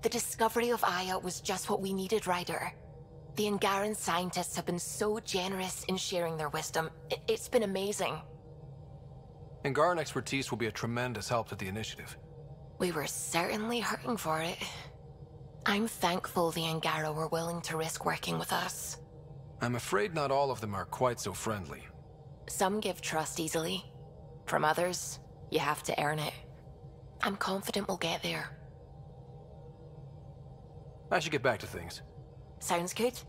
The discovery of Aya was just what we needed, Ryder. The Angaran scientists have been so generous in sharing their wisdom. It's been amazing. Angaran expertise will be a tremendous help to the initiative. We were certainly hurting for it. I'm thankful the Angara were willing to risk working with us. I'm afraid not all of them are quite so friendly. Some give trust easily. From others, you have to earn it. I'm confident we'll get there. I should get back to things. Sounds good.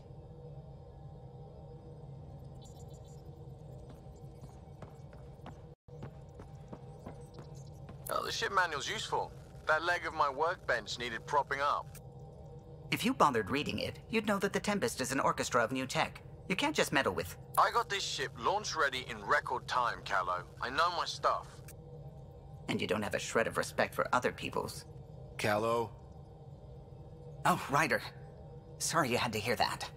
Oh, the ship manual's useful. That leg of my workbench needed propping up. If you bothered reading it, you'd know that the Tempest is an orchestra of new tech. You can't just meddle with... I got this ship launch ready in record time, Callow. I know my stuff. And you don't have a shred of respect for other people's. Callow? Oh, Ryder. Sorry you had to hear that.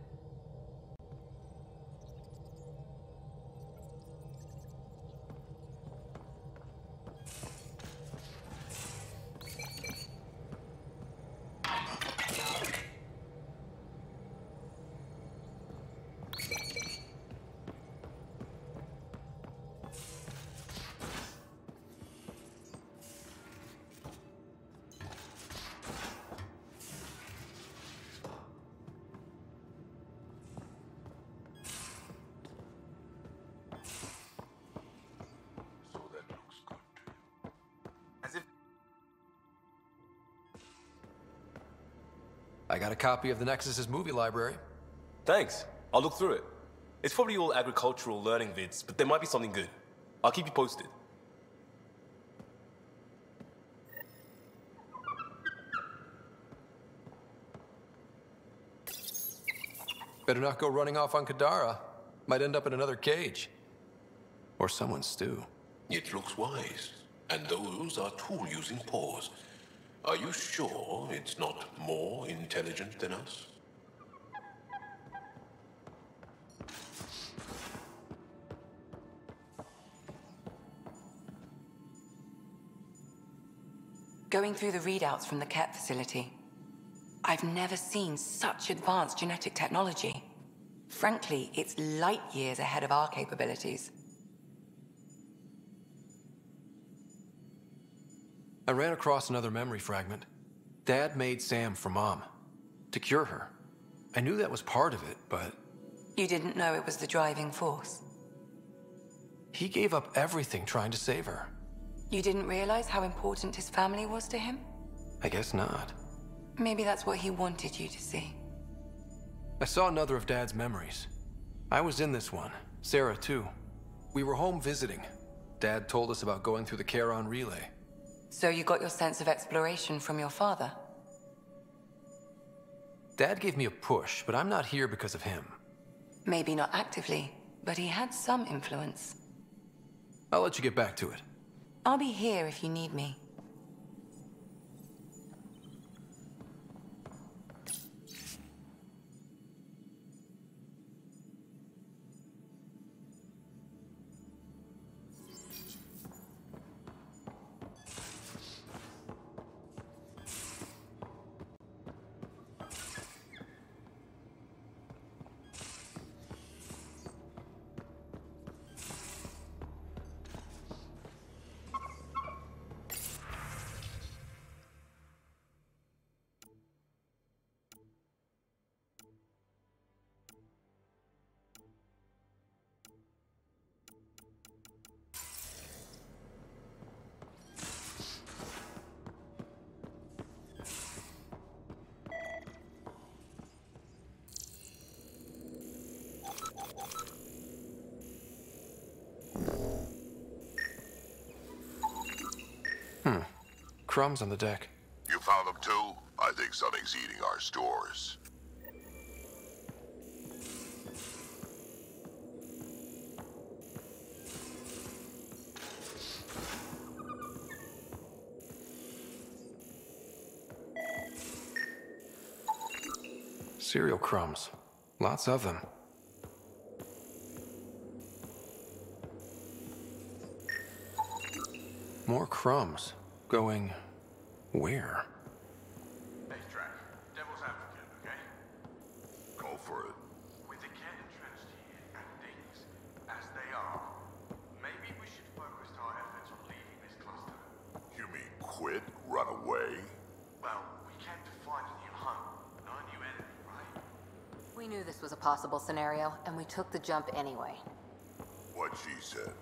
I got a copy of the Nexus's movie library. Thanks. I'll look through it. It's probably all agricultural learning vids, but there might be something good. I'll keep you posted. Better not go running off on Kadara. Might end up in another cage. Or someone's stew. It looks wise. And those are tool-using paws. Are you sure it's not more intelligent than us? Going through the readouts from the KEP facility, I've never seen such advanced genetic technology. Frankly, it's light years ahead of our capabilities. I ran across another memory fragment. Dad made Sam for Mom. To cure her. I knew that was part of it, but... You didn't know it was the driving force? He gave up everything trying to save her. You didn't realize how important his family was to him? I guess not. Maybe that's what he wanted you to see. I saw another of Dad's memories. I was in this one. Sarah, too. We were home visiting. Dad told us about going through the Charon relay. So you got your sense of exploration from your father? Dad gave me a push, but I'm not here because of him. Maybe not actively, but he had some influence. I'll let you get back to it. I'll be here if you need me. Crumbs on the deck. You found them too? I think something's eating our stores. Cereal crumbs. Lots of them. More crumbs. Going... where? Hey, Track. knew this was a possible scenario, and we took the jump anyway. What she said.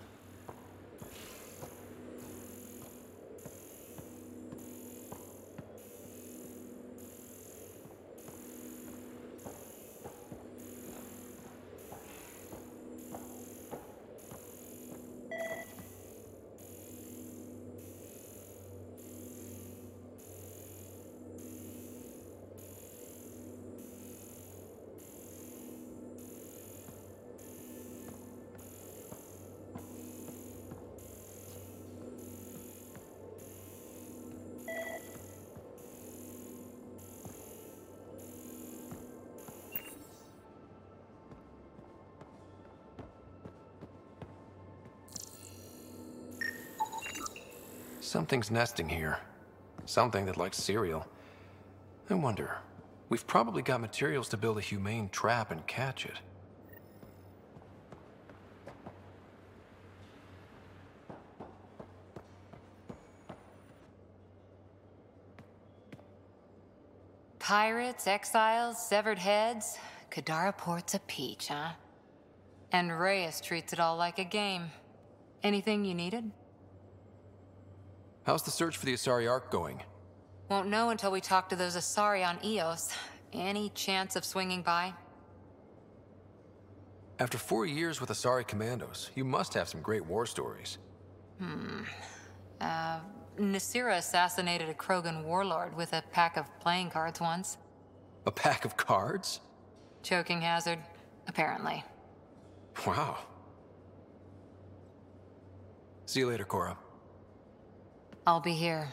Something's nesting here. Something that likes cereal. I wonder, we've probably got materials to build a humane trap and catch it. Pirates, exiles, severed heads. Kadara Port's a peach, huh? And Reyes treats it all like a game. Anything you needed? How's the search for the Asari Ark going? Won't know until we talk to those Asari on Eos. Any chance of swinging by? After 4 years with Asari commandos, you must have some great war stories. Nasira assassinated a Krogan warlord with a pack of playing cards once. A pack of cards? Choking hazard, apparently. Wow. See you later, Cora. I'll be here.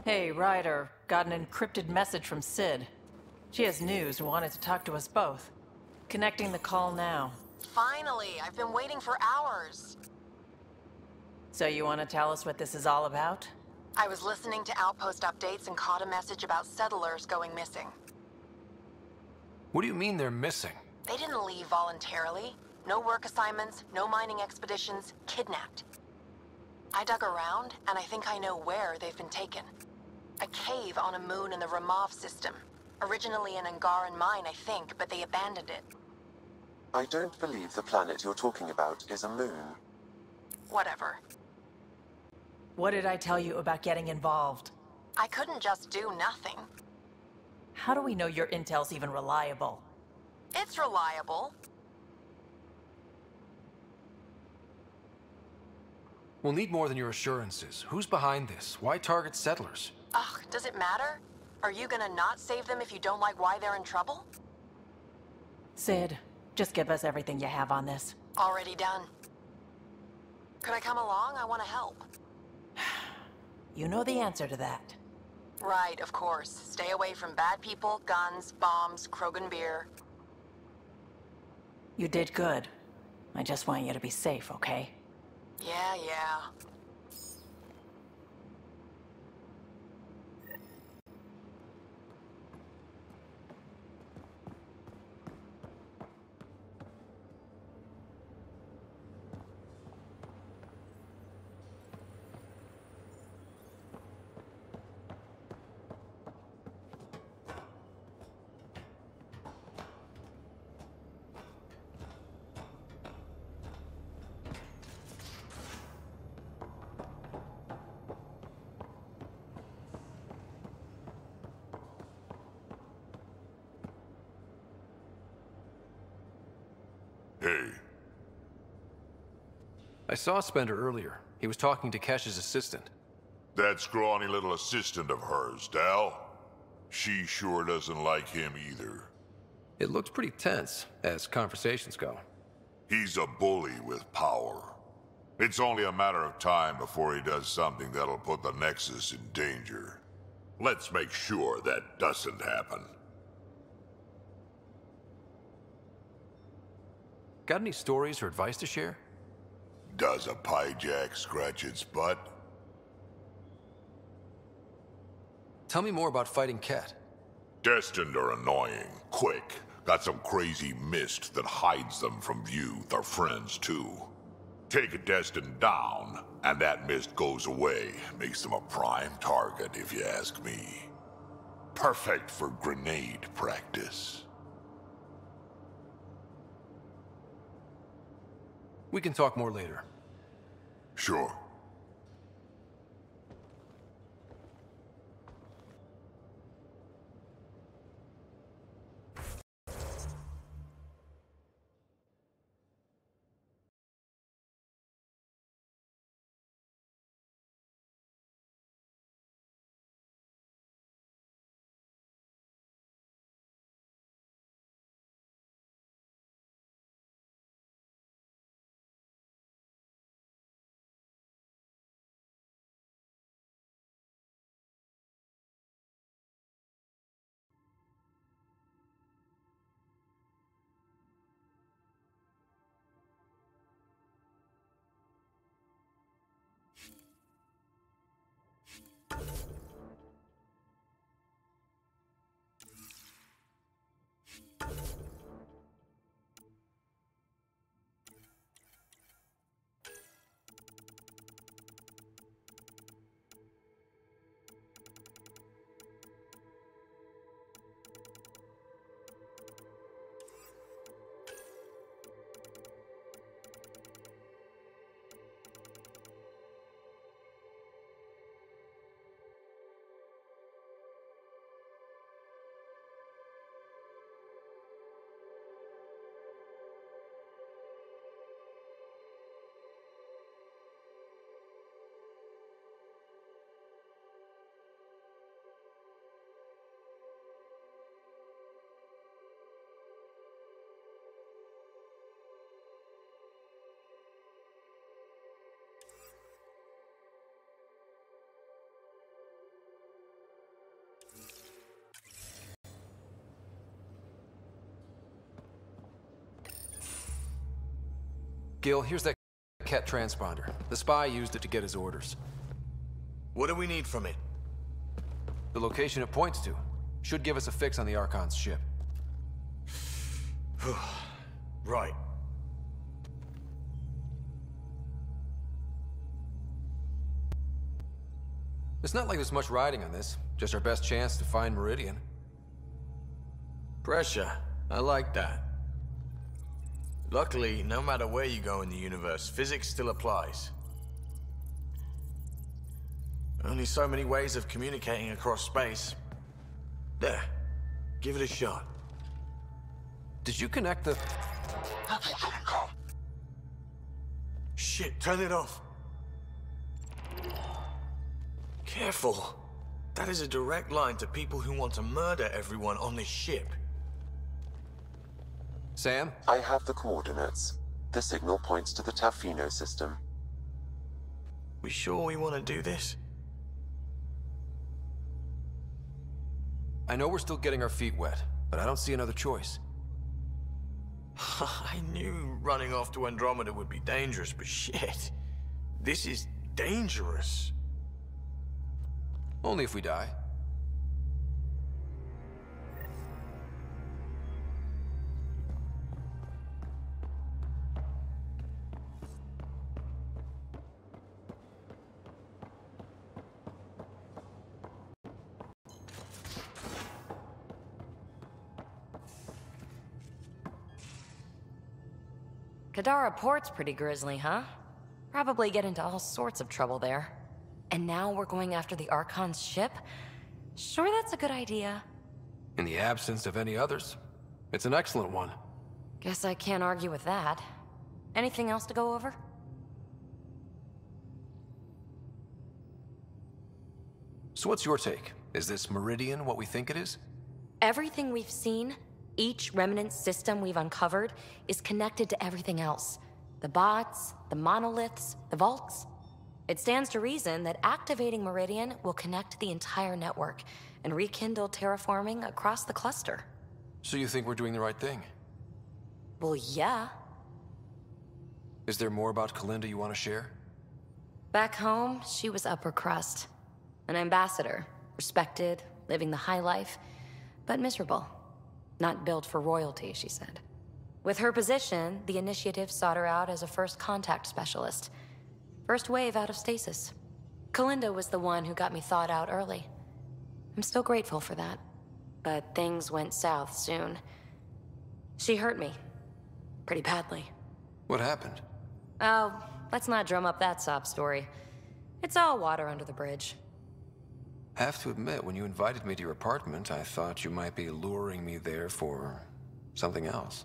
Hey, Ryder. Got an encrypted message from Sid. She has news and wanted to talk to us both. Connecting the call now. Finally! I've been waiting for hours. So you want to tell us what this is all about? I was listening to Outpost updates and caught a message about settlers going missing. What do you mean they're missing? They didn't leave voluntarily. No work assignments, no mining expeditions, kidnapped. I dug around, and I think I know where they've been taken. A cave on a moon in the Ramov system. Originally an Angaran mine, I think, but they abandoned it. I don't believe the planet you're talking about is a moon. Whatever. What did I tell you about getting involved? I couldn't just do nothing. How do we know your intel's even reliable? It's reliable. We'll need more than your assurances. Who's behind this? Why target settlers? Ugh, does it matter? Are you gonna not save them if you don't like why they're in trouble? Sid, just give us everything you have on this. Already done. Could I come along? I want to help. You know the answer to that. Right, of course. Stay away from bad people, guns, bombs, Krogan beer. You did good. I just want you to be safe, okay? Yeah. Hey, I saw Spender earlier. He was talking to Kesh's assistant. that scrawny little assistant of hers, Dal. She sure doesn't like him either. It looked pretty tense, as conversations go. He's a bully with power. It's only a matter of time before he does something that'll put the Nexus in danger. Let's make sure that doesn't happen. Got any stories or advice to share? Does a pyjak scratch its butt? Tell me more about fighting Ket. Destined are annoying, quick, got some crazy mist that hides them from view, their friends too. Take a Destined down, and that mist goes away. Makes them a prime target, if you ask me. Perfect for grenade practice. We can talk more later. Sure. Gil, here's that Ket transponder. The spy used it to get his orders. What do we need from it? The location it points to should give us a fix on the Archon's ship. Right. It's not like there's much riding on this. Just our best chance to find Meridian. Pressure. I like that. Luckily, no matter where you go in the universe, physics still applies. Only so many ways of communicating across space. There. Give it a shot. Did you connect the... Shit, turn it off. Careful. That is a direct line to people who want to murder everyone on this ship. Sam? I have the coordinates. The signal points to the Tafino system. We sure we want to do this? I know we're still getting our feet wet, but I don't see another choice. I knew running off to Andromeda would be dangerous, but shit. This is dangerous. Only if we die. Kadara Port's pretty grisly, huh? Probably get into all sorts of trouble there. And now we're going after the Archon's ship? Sure that's a good idea. In the absence of any others, it's an excellent one. Guess I can't argue with that. Anything else to go over? So what's your take? Is this Meridian what we think it is? Everything we've seen, each remnant system we've uncovered, is connected to everything else. The bots, the monoliths, the vaults. It stands to reason that activating Meridian will connect the entire network and rekindle terraforming across the cluster. So you think we're doing the right thing? Well, yeah. Is there more about Kalinda you want to share? Back home, she was upper crust. An ambassador, respected, living the high life. but miserable. Not built for royalty, she said. With her position, the initiative sought her out as a first contact specialist. First wave out of stasis. Kalinda was the one who got me thawed out early. I'm still grateful for that. But things went south soon. She hurt me. Pretty badly. What happened? Oh, let's not drum up that sob story. It's all water under the bridge. Have to admit, when you invited me to your apartment, I thought you might be luring me there for something else.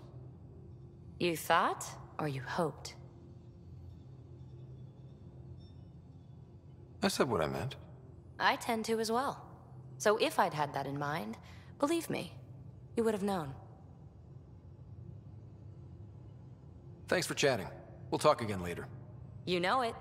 You thought, or you hoped? I said what I meant. I tend to as well. So if I'd had that in mind, believe me, you would have known. Thanks for chatting. We'll talk again later. You know it.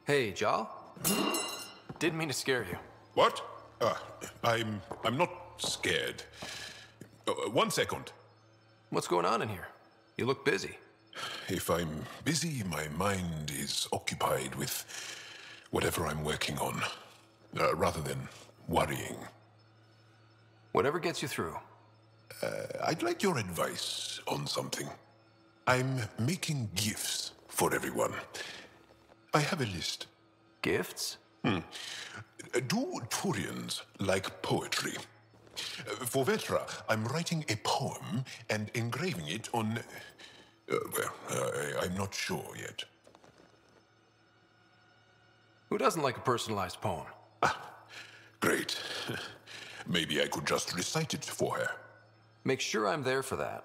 Hey, Jal. Didn't mean to scare you. What? I'm not scared. One second. What's going on in here? You look busy. If I'm busy, my mind is occupied with whatever I'm working on, rather than worrying. Whatever gets you through. I'd like your advice on something. I'm making gifts for everyone. I have a list. Gifts? Do Turians like poetry? For Vetra, I'm writing a poem and engraving it on... I'm not sure yet. Who doesn't like a personalized poem? Great. Maybe I could just recite it for her. Make sure I'm there for that.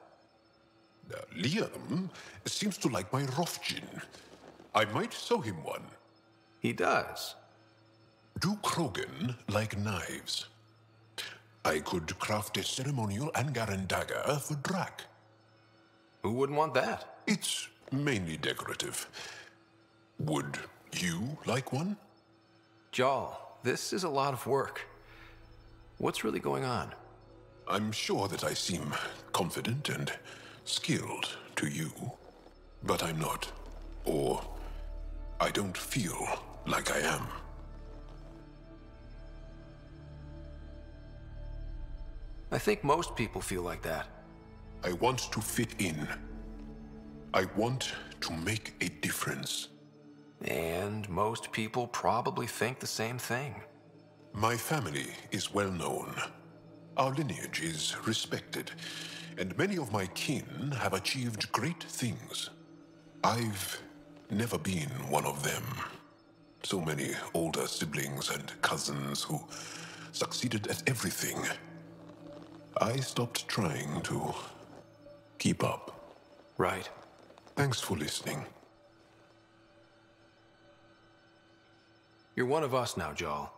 Liam seems to like my Rofjin. I might sew him one. He does. Do Krogan like knives? I could craft a ceremonial Angaran dagger for Drak. Who wouldn't want that? It's mainly decorative. Would you like one? Jal, this is a lot of work. What's really going on? I'm sure that I seem confident and skilled to you, but I'm not. Or I don't feel like I am. I think most people feel like that. I want to fit in. I want to make a difference. And most people probably think the same thing. My family is well known. Our lineage is respected, and many of my kin have achieved great things. I've never been one of them. So many older siblings and cousins who succeeded at everything. I stopped trying to keep up. Right. Thanks for listening. You're one of us now, Jal.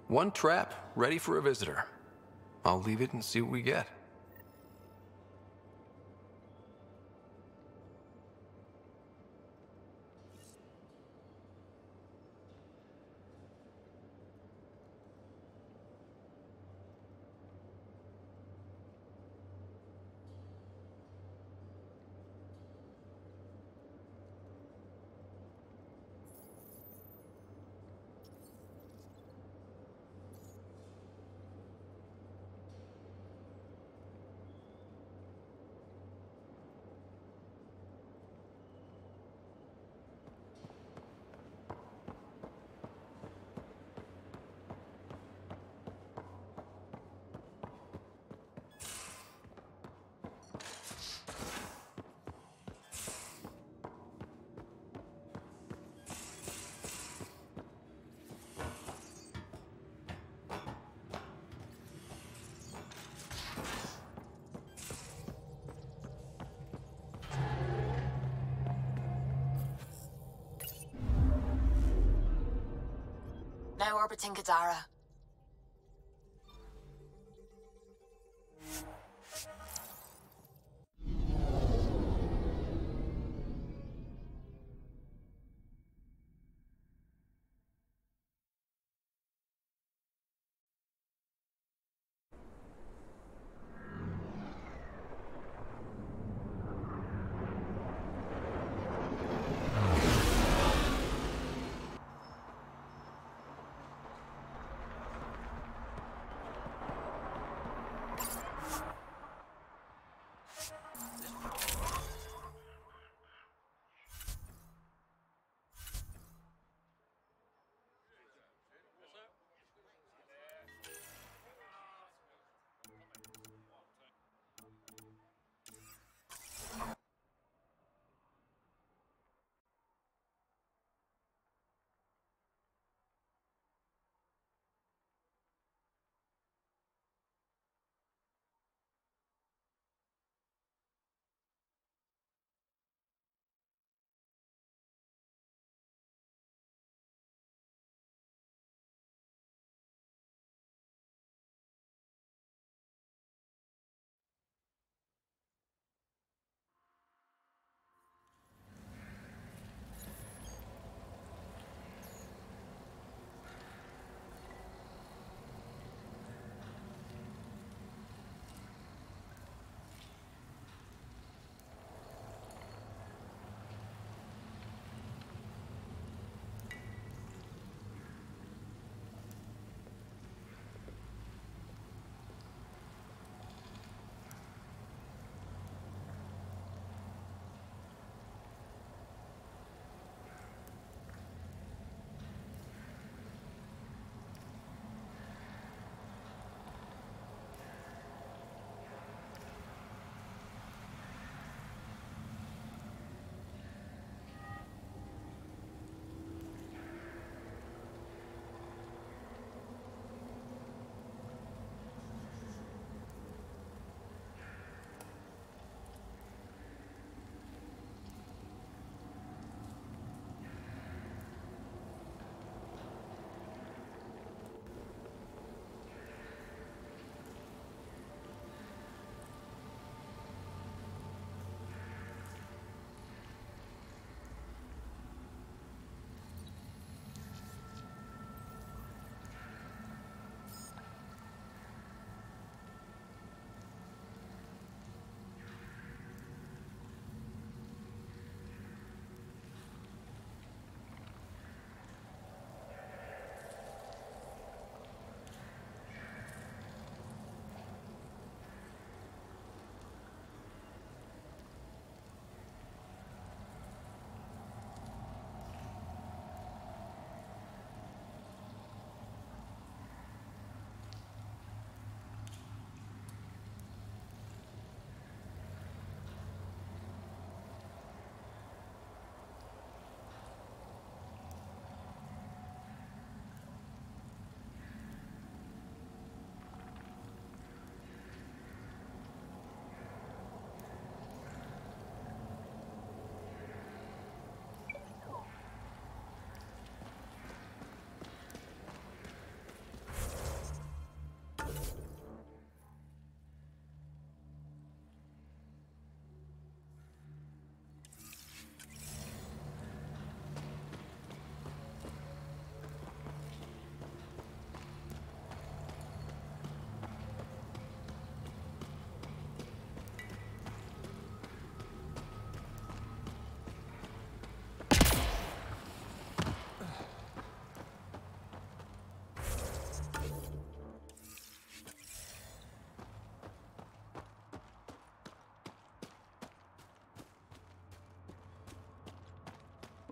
One trap, ready for a visitor. I'll leave it and see what we get. orbiting Kadara.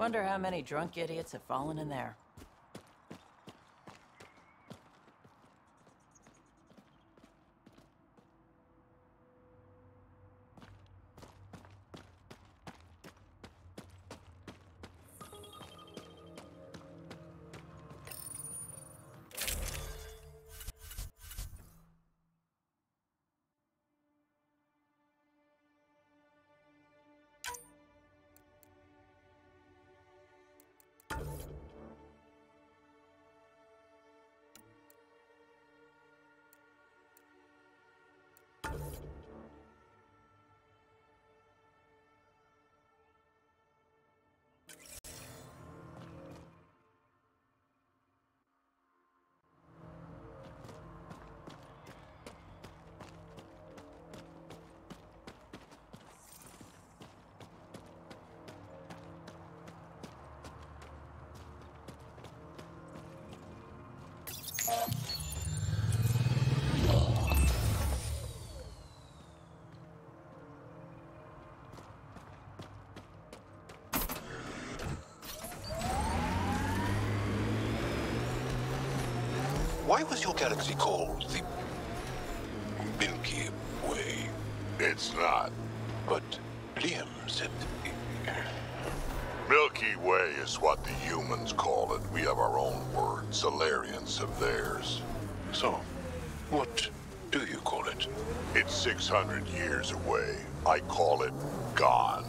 Wonder how many drunk idiots have fallen in there. Why was your galaxy called the Milky Way? It's not. But Liam said... Milky Way is what the humans call it. We have our own word. Solarians have theirs. So, what do you call it? It's 600 years away. I call it gone.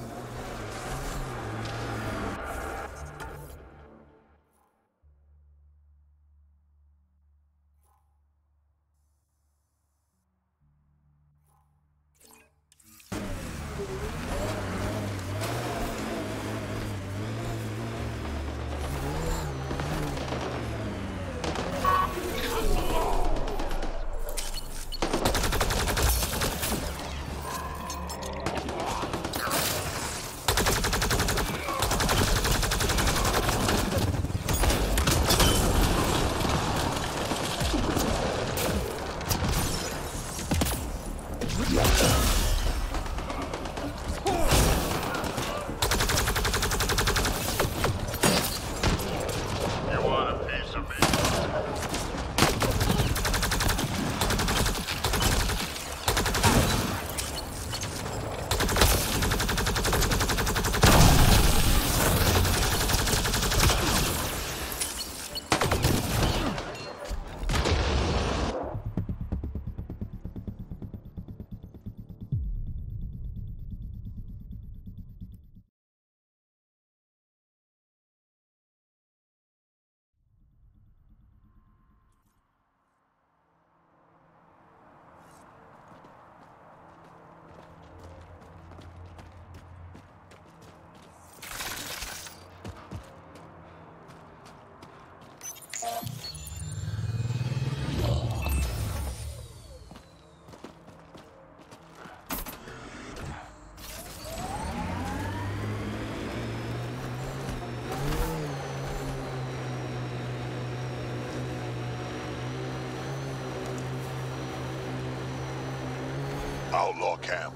Outlaw camp.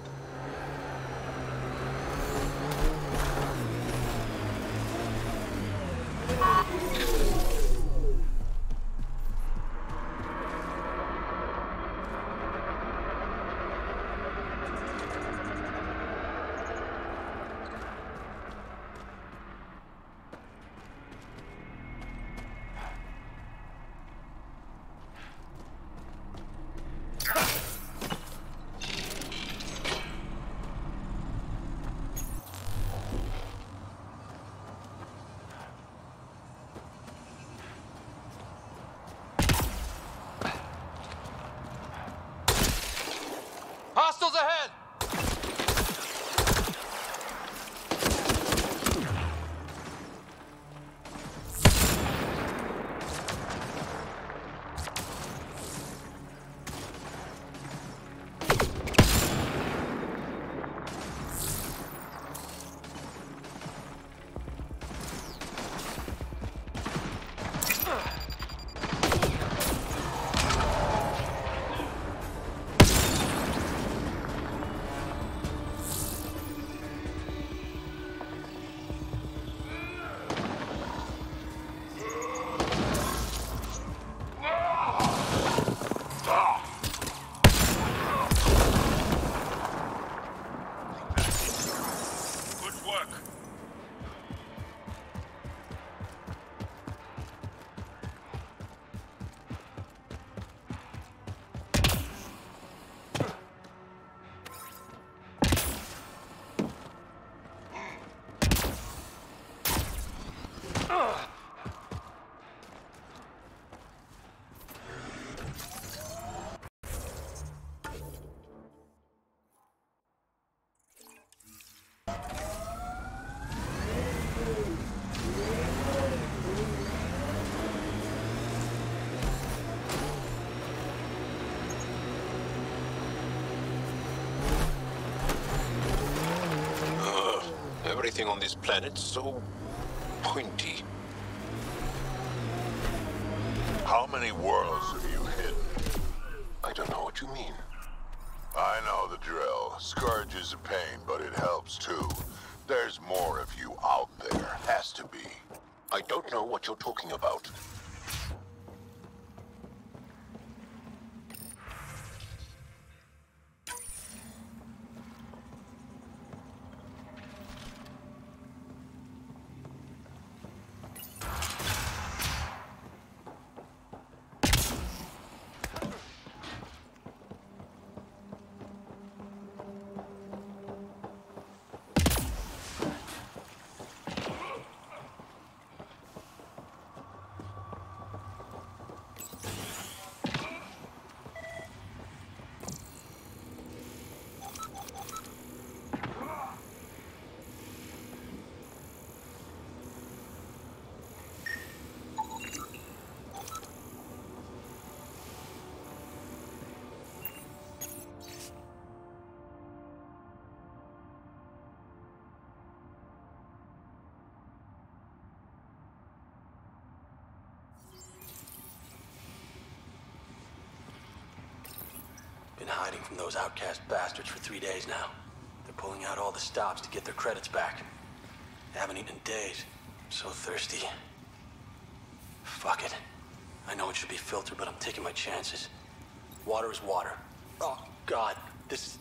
Hostiles ahead! Everything on this planet's so pointy. How many worlds have you hidden? I don't know what you mean. I know the drill. Scourge is a pain, but it helps too. There's more of you out there. Has to be. I don't know what you're talking about. hiding from those outcast bastards for 3 days now. They're pulling out all the stops to get their credits back. They haven't eaten in days. I'm so thirsty. Fuck it. I know it should be filtered, but I'm taking my chances. Water is water. Oh, God. This is...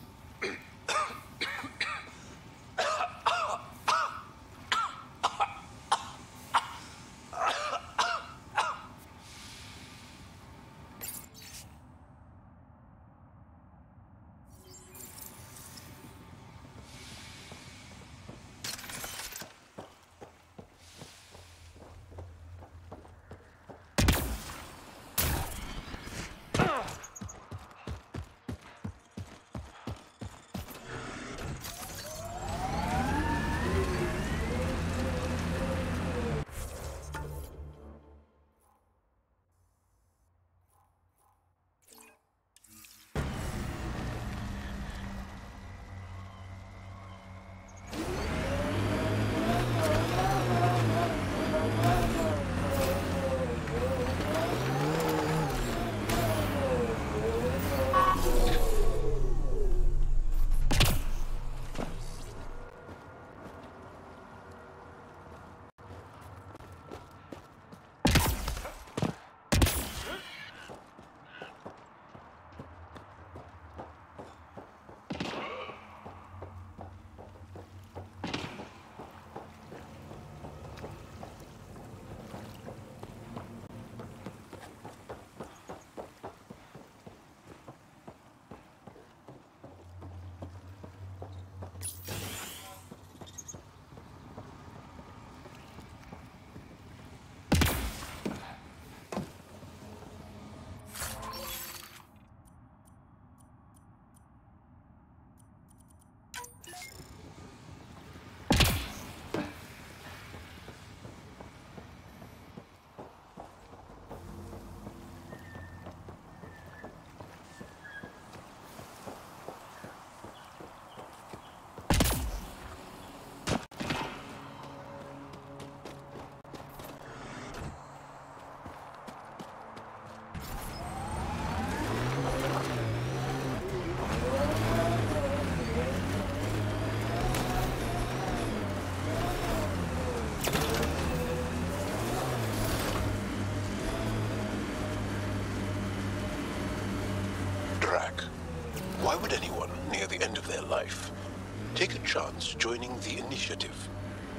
Why would anyone near the end of their life take a chance joining the initiative?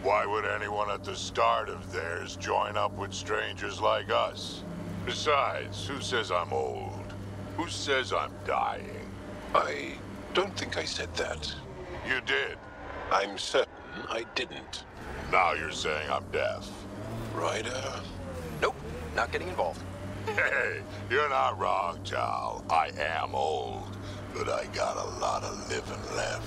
Why would anyone at the start of theirs join up with strangers like us? Besides, who says I'm old? Who says I'm dying? I don't think I said that. You did. I'm certain I didn't. Now you're saying I'm deaf. Ryder? Nope, not getting involved. Hey, you're not wrong, Tal. I am old, but I got a lot of living left.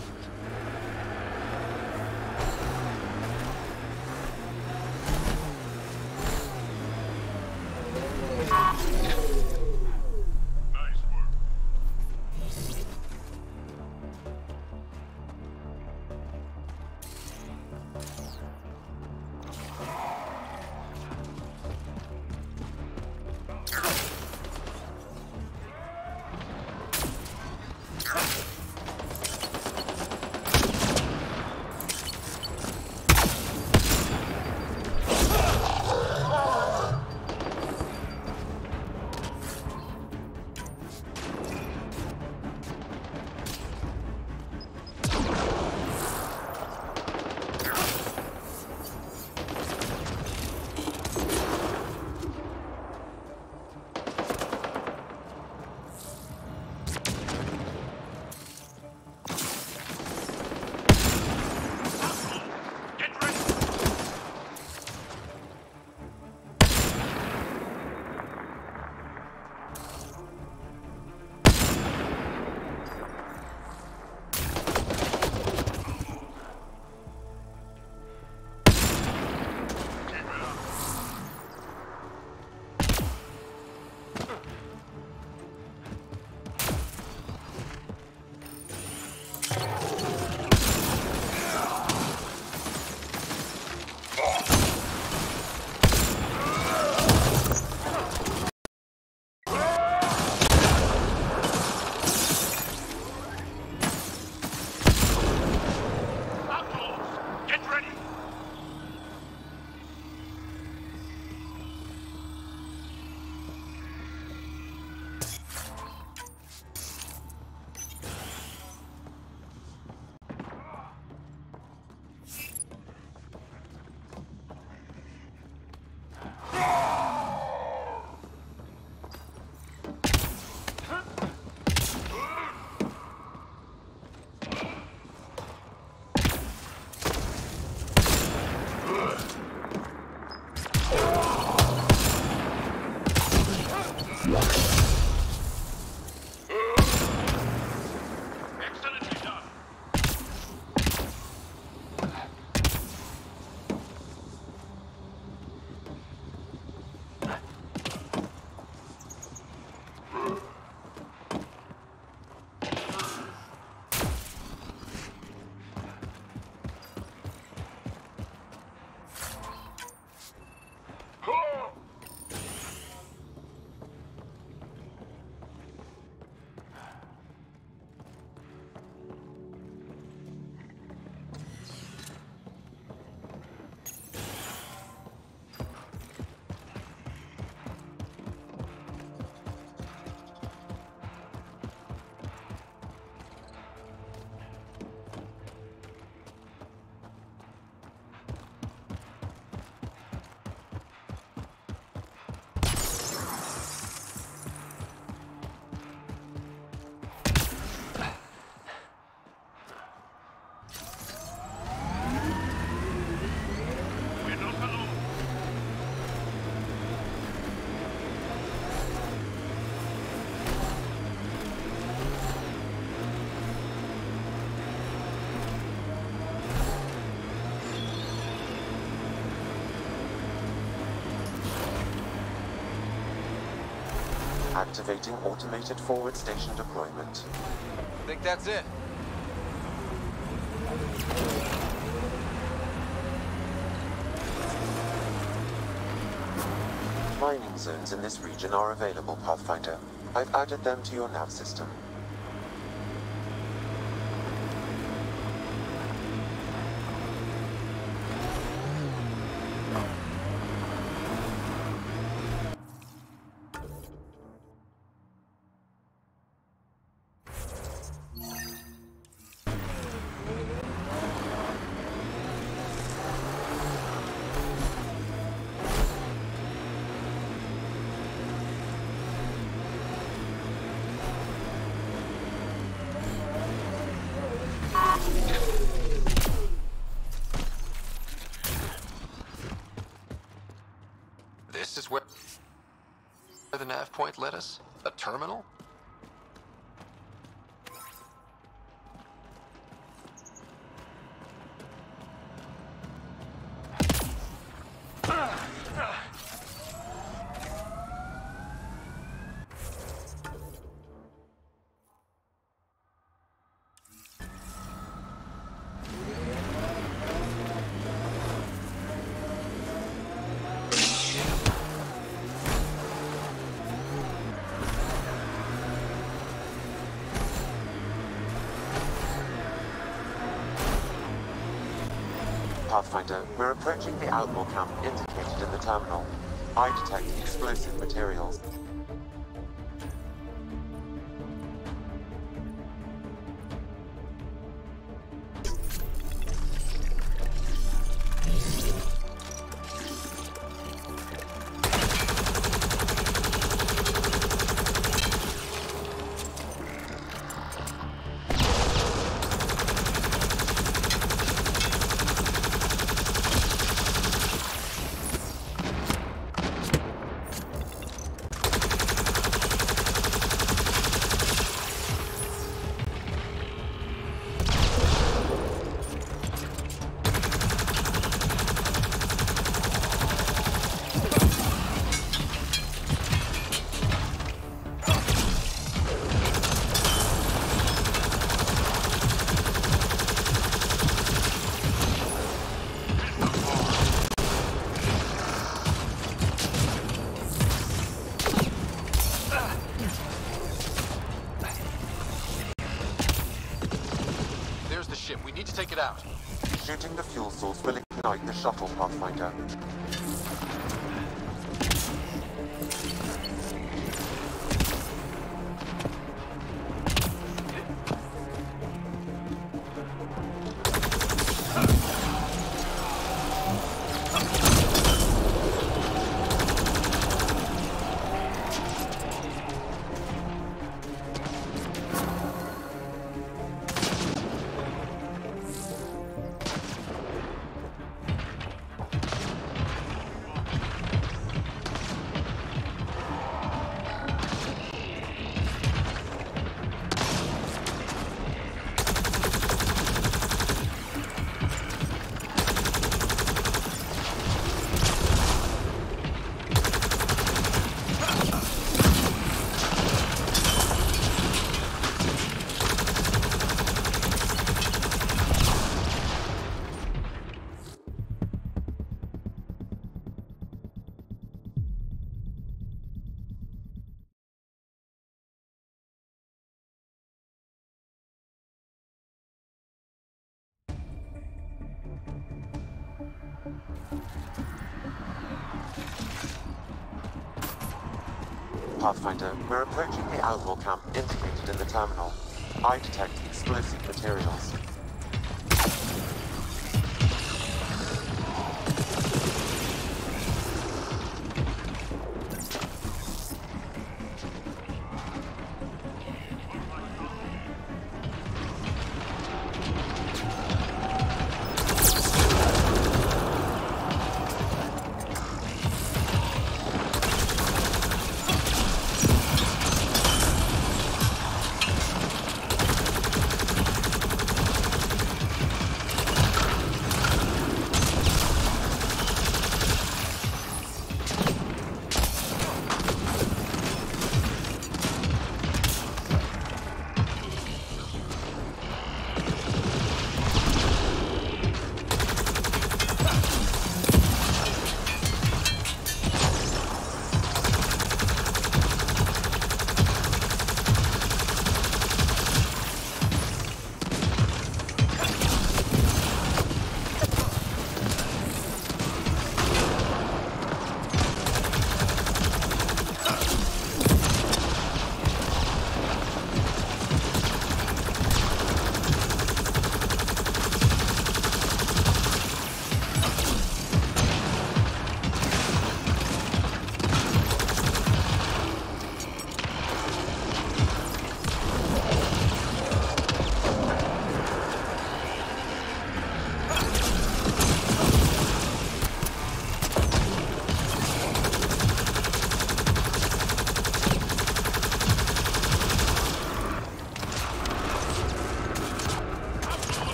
Activating automated forward station deployment. I think that's it. Mining zones in this region are available, Pathfinder. I've added them to your nav system. This is where the nav point led us? A terminal? Pathfinder, we're approaching the outlaw camp indicated in the terminal. I detect explosive materials. We need to take it out. Shooting the fuel source will ignite the shuttle, Pathfinder. Pathfinder, we're approaching the outlaw camp indicated in the terminal. I detect explosive materials.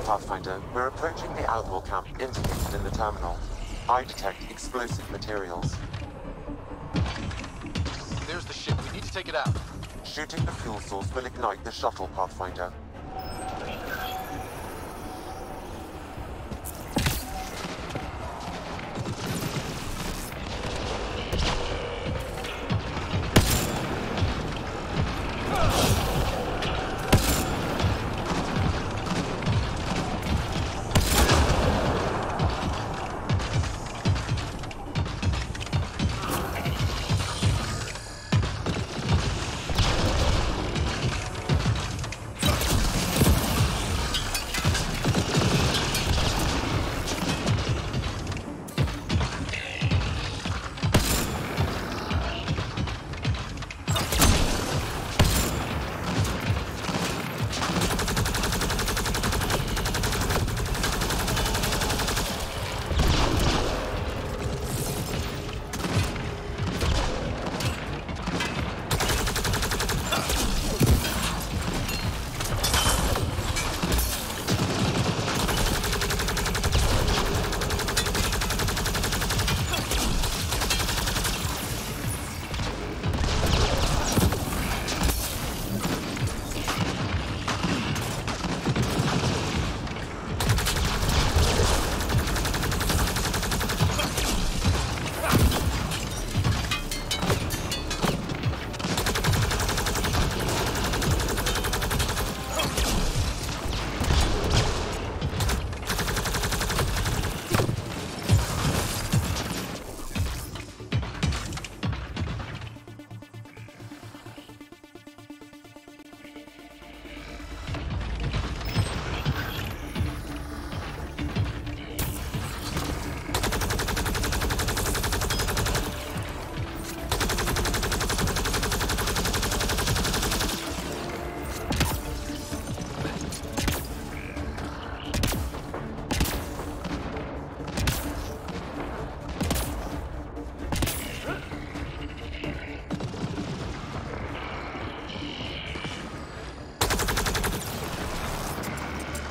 Pathfinder, we're approaching the outlaw camp indicated in the terminal. I detect explosive materials. There's the ship. We need to take it out. Shooting the fuel source will ignite the shuttle, Pathfinder.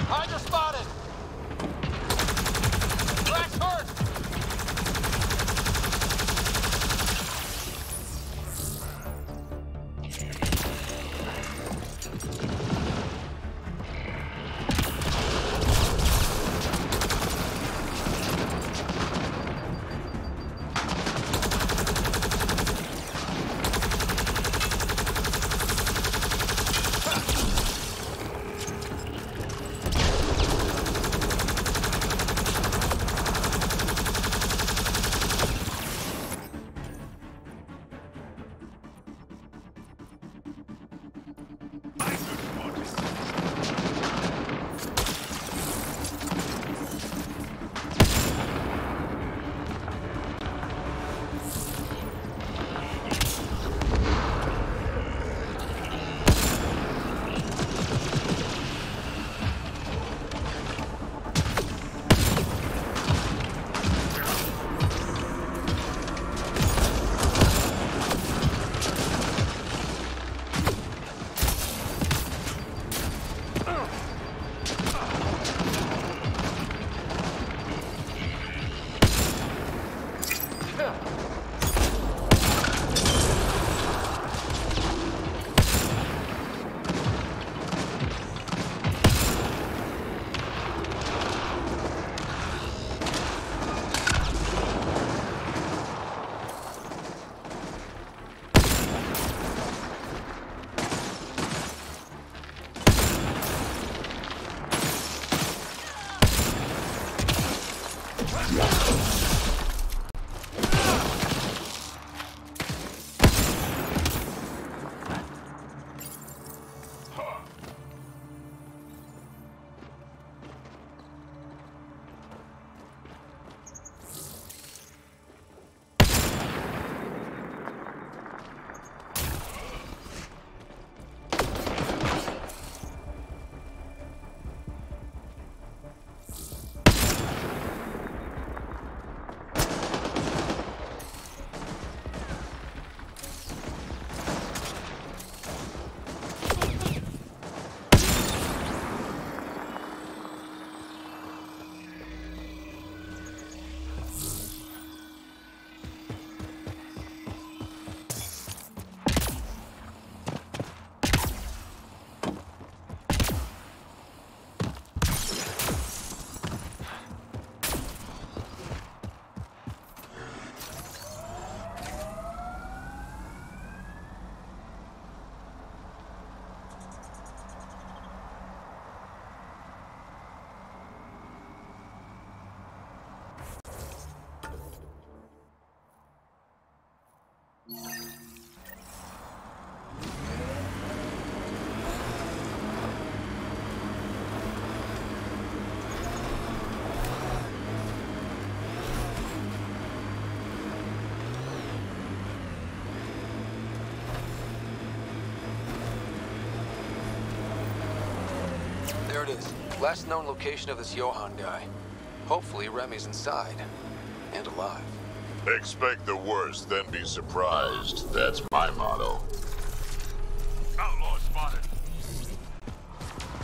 Hydra spotted! Drax hurt! There it is. Last known location of this Johann guy. Hopefully Remy's inside. And alive. Expect the worst, then be surprised. That's my motto. Outlaw spotted.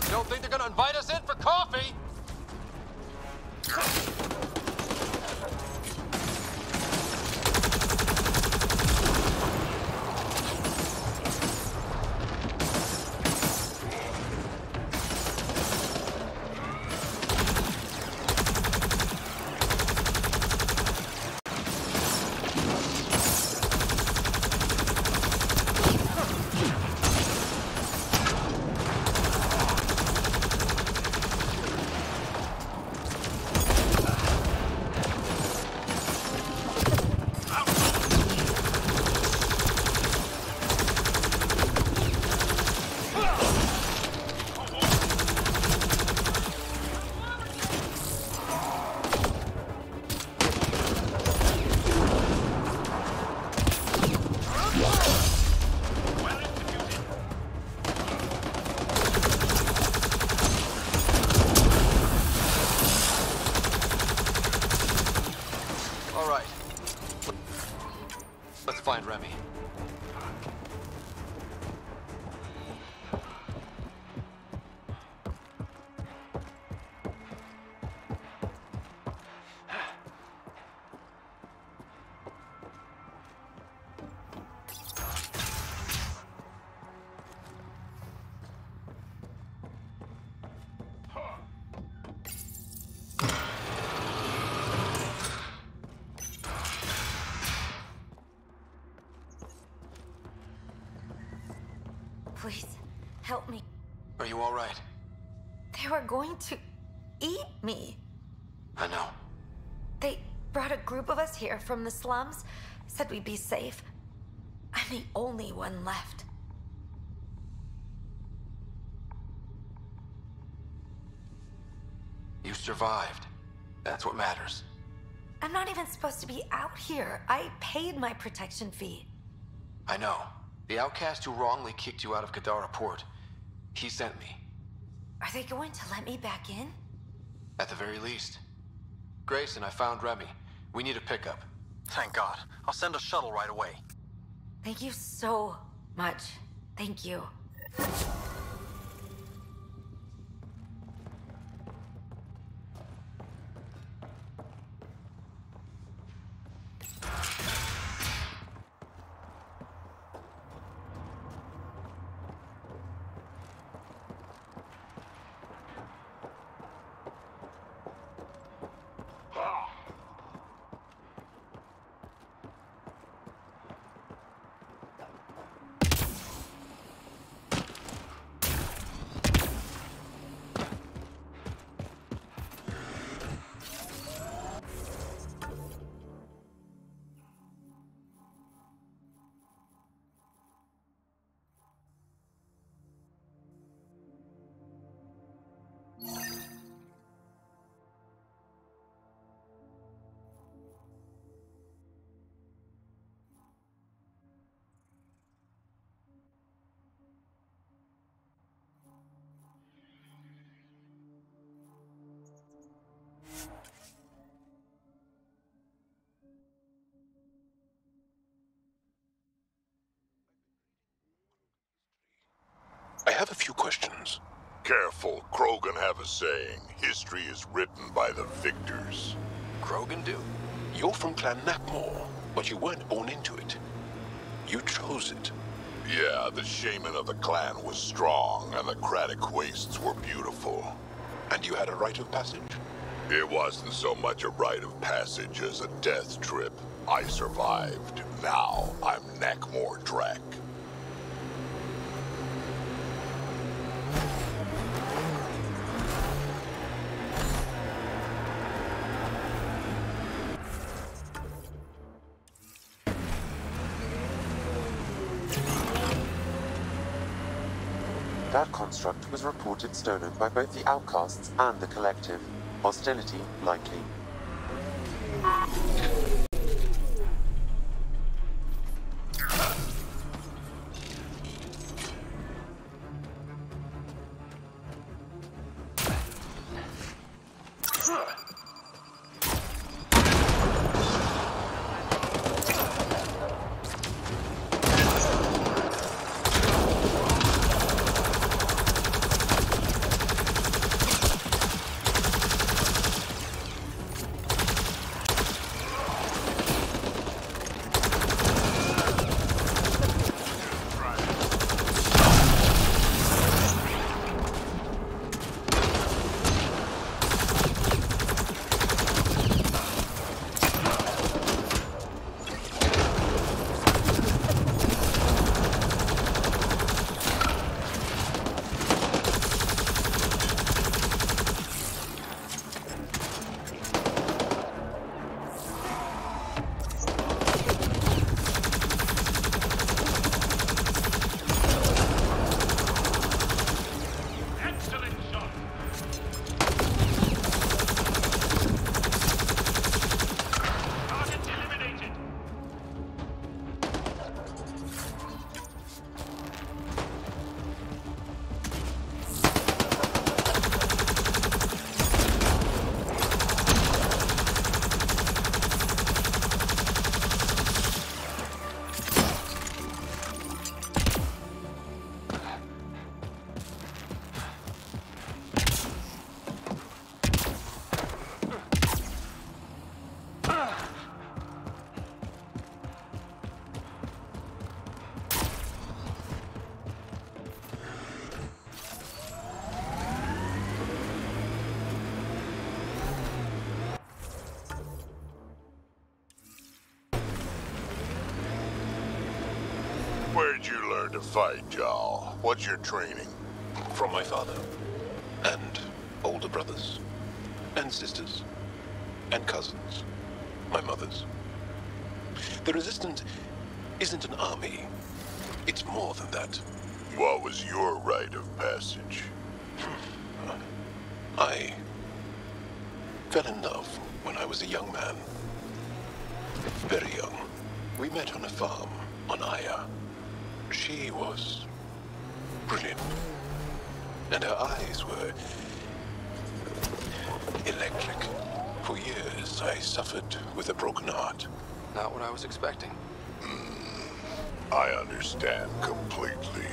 You don't think they're gonna invite us in for coffee? Find Remy. Please, help me. Are you all right? They were going to eat me. I know. They brought a group of us here from the slums, said we'd be safe. I'm the only one left. You survived. That's what matters. I'm not even supposed to be out here. I paid my protection fee. I know. The outcast who wrongly kicked you out of Kadara Port. He sent me. Are they going to let me back in? At the very least. Grayson, I found Remy. We need a pickup. Thank God. I'll send a shuttle right away. Thank you so much. Thank you. I have a few questions. Careful, Krogan have a saying. History is written by the victors. Krogan do? You're from Clan Nakmor, but you weren't born into it. You chose it. Yeah, the shaman of the clan was strong, and the Craddock wastes were beautiful. And you had a rite of passage? It wasn't so much a rite of passage as a death trip. I survived. Now I'm Nakmor Drak. That construct was reported stolen by both the Outcasts and the Collective. Hostility likely. Where'd you learn to fight, y'all? What's your training? From my father. And older brothers. And sisters. And cousins. My mother's. The Resistance isn't an army. It's more than that. What was your rite of passage? I fell in love when I was a young man. Very young. We met on a farm on Aya. She was brilliant. And her eyes were electric. For years, I suffered with a broken heart. Not what I was expecting. I understand completely.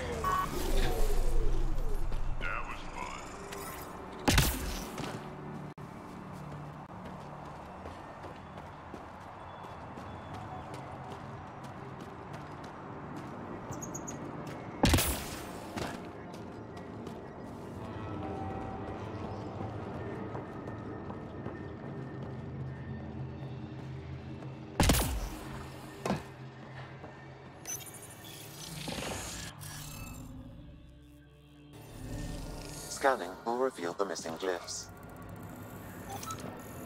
Scanning will reveal the missing glyphs.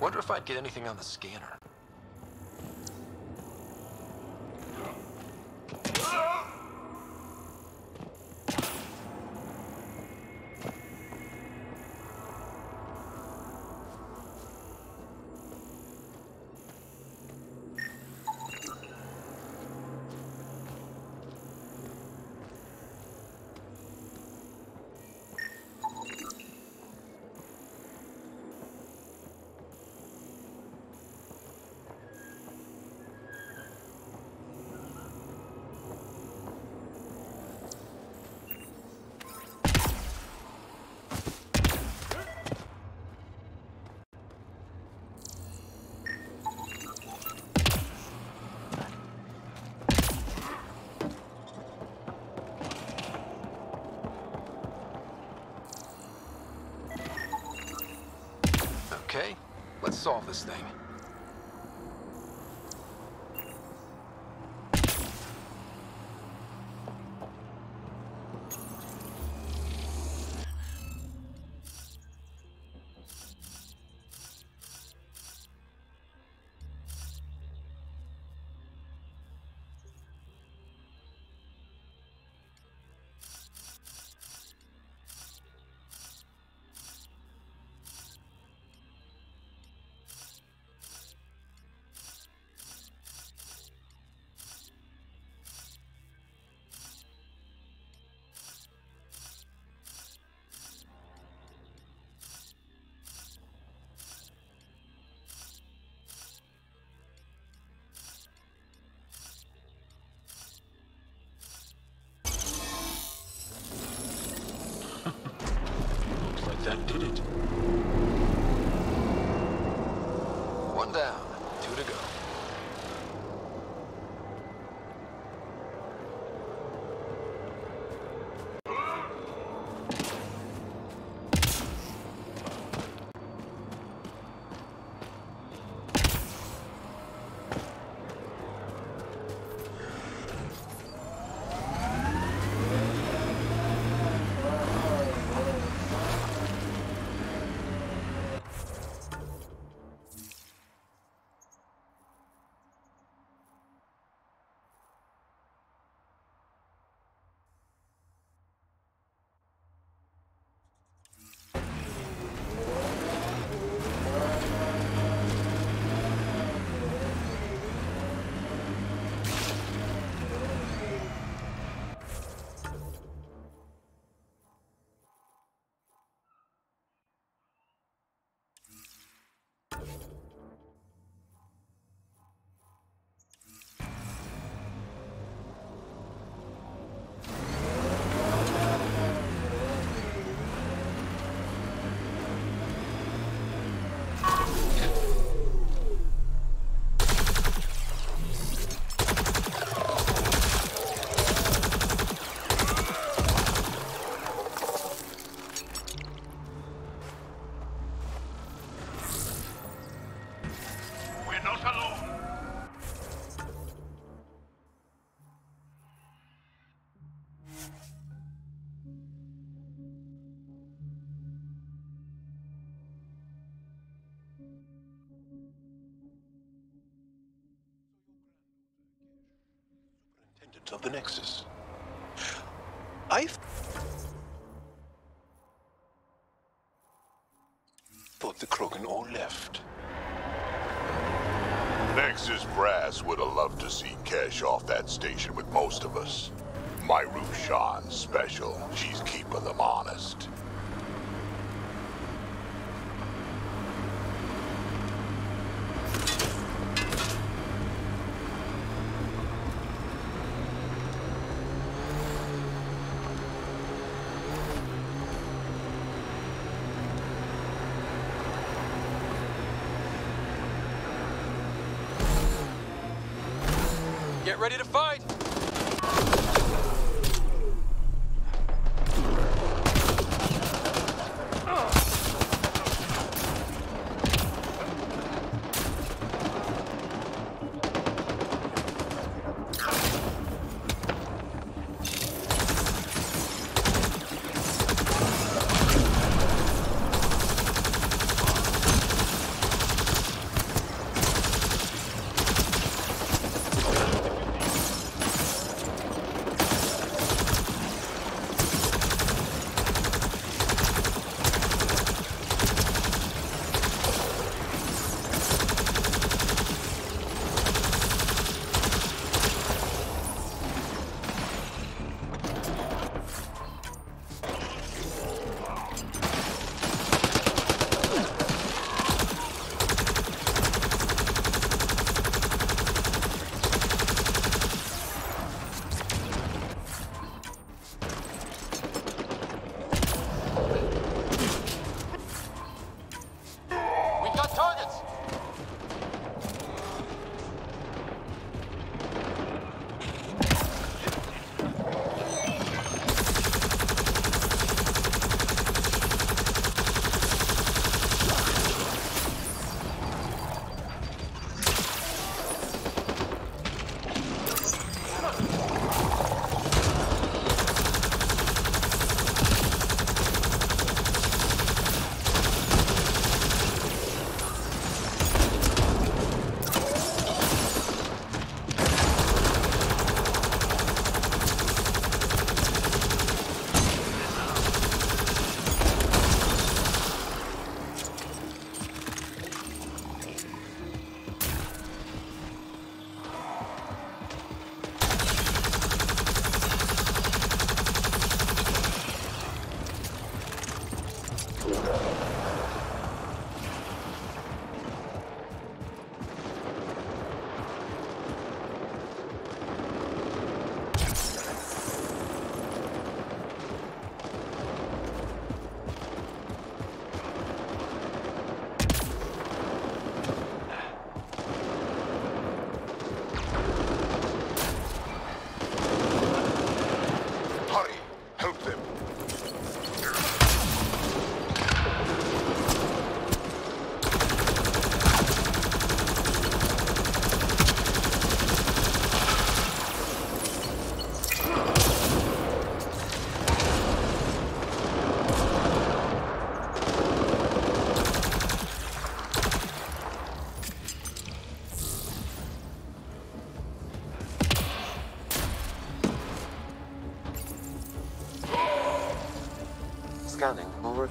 Wonder if I'd get anything on the scanner. Okay, let's solve this thing. did it. One down, 2 to go. Of the Nexus. I thought the Krogan all left. Nexus Brass would have loved to see cash off that station with most of us. Myru Shan's special. She's keeping them honest. Get ready to fight!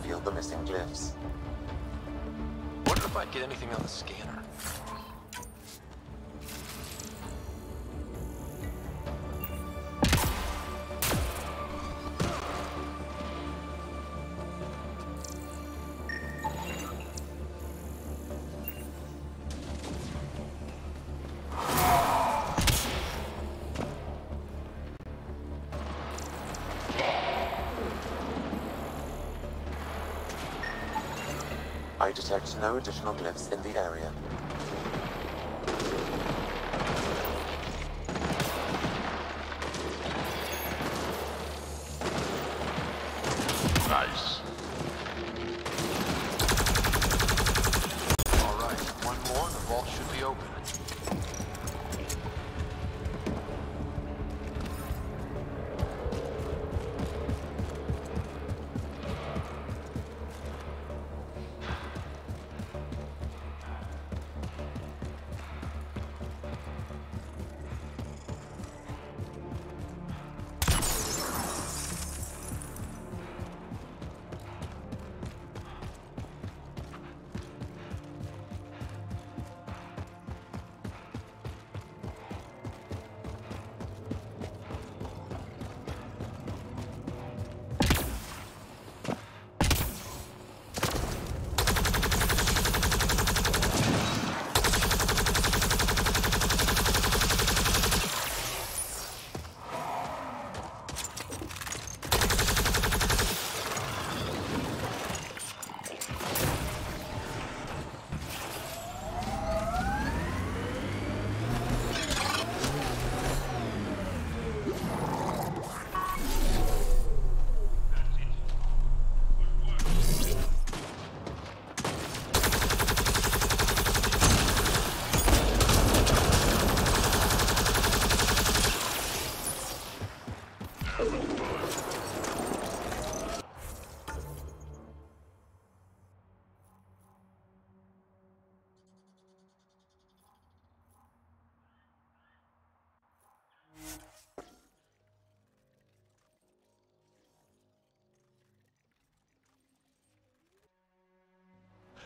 reveal the missing glyphs. Wonder if I'd get anything on the scanner. I detect no additional glyphs in the area. Nice. All right, one more and the vault should be open.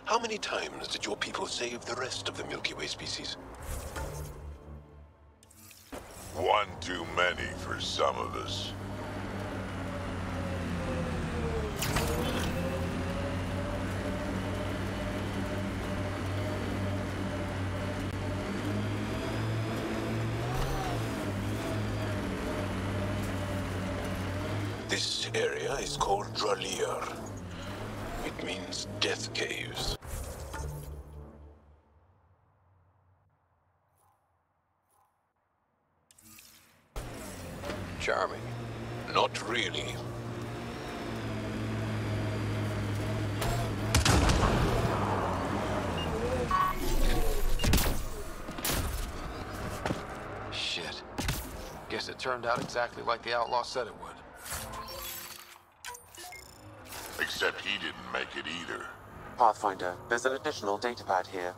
How many times did your people save the rest of the Milky Way species? One too many for some of us. This area is called Dralir. It means death caves. Charming. Not really. Shit. Guess it turned out exactly like the outlaw said it would. Except he didn't make it either. Pathfinder, there's an additional datapad here.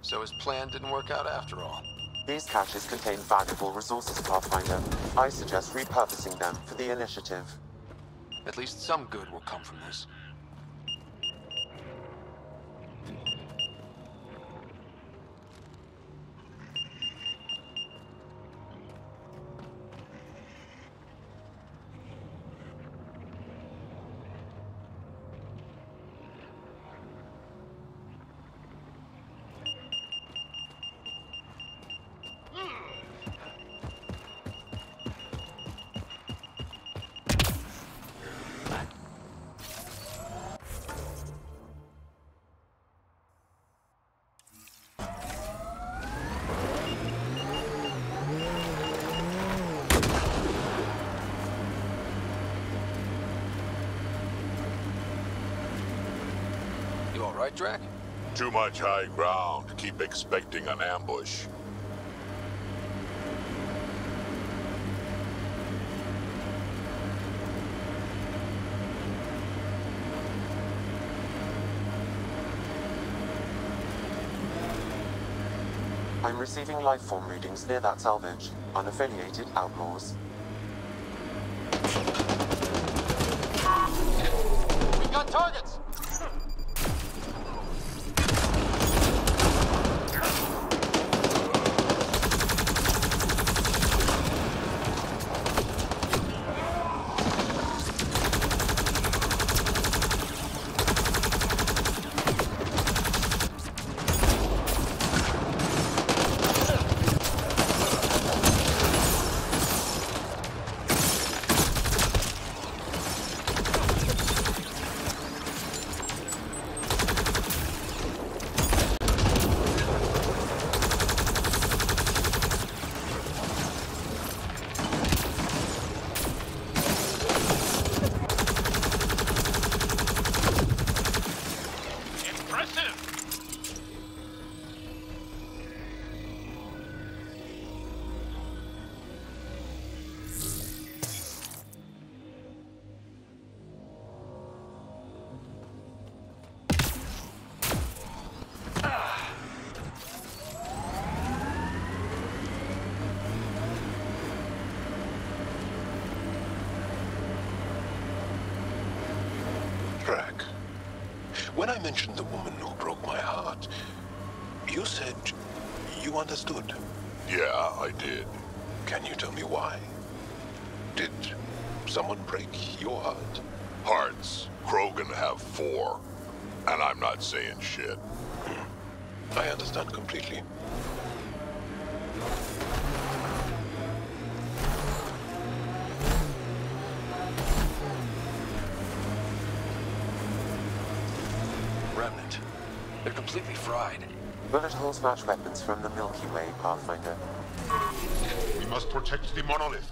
So his plan didn't work out after all. These caches contain valuable resources, Pathfinder. I suggest repurposing them for the initiative. At least some good will come from this. Right, Drac? Too much high ground to keep expecting an ambush. I I'm receiving life form readings near that salvage. Unaffiliated outlaws. We've got targets! When I mentioned the woman who broke my heart, you said you understood. Yeah, I did. Can you tell me why? Did someone break your heart? Hearts. Krogan have 4. And I'm not saying shit. I understand completely. Remnant. They're completely fried. Bullet holes match weapons from the Milky Way, Pathfinder. We must protect the monolith.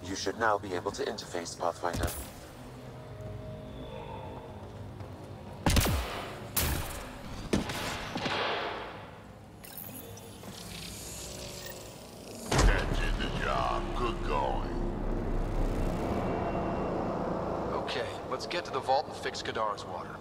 You should now be able to interface, Pathfinder. That did the job. Good going. Okay, let's get to the vault and fix Kadara's water.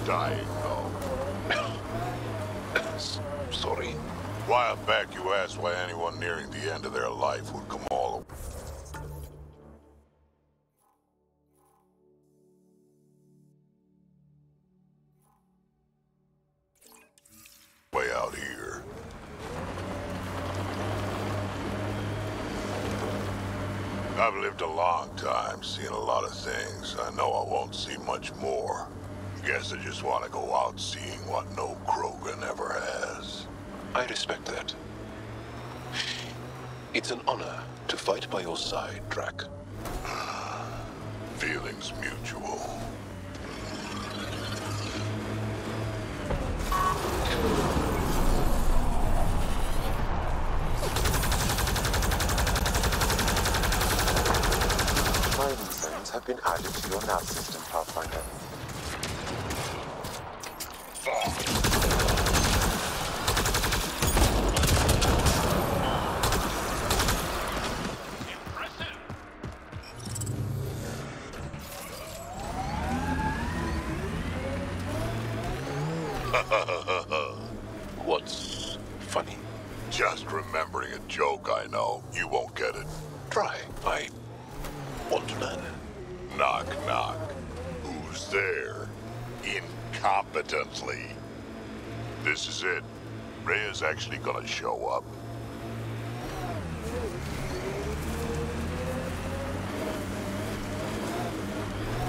Dying, though. Sorry. A while back, you asked why anyone nearing the end of their life would come all the way out here. I've lived a long time, seen a lot of things. I know I won't see much more. Guess I just want to go out seeing what no Krogan ever has. I respect that. It's an honor to fight by your side, Drac. Feelings mutual. Mining zones have been added to your nav system, Pathfinder. What's funny? Just remembering a joke, I know. You won't get it. Try. I want to learn. Knock, knock. Who's there? Incompetently. This is it. Rhea's actually gonna show up.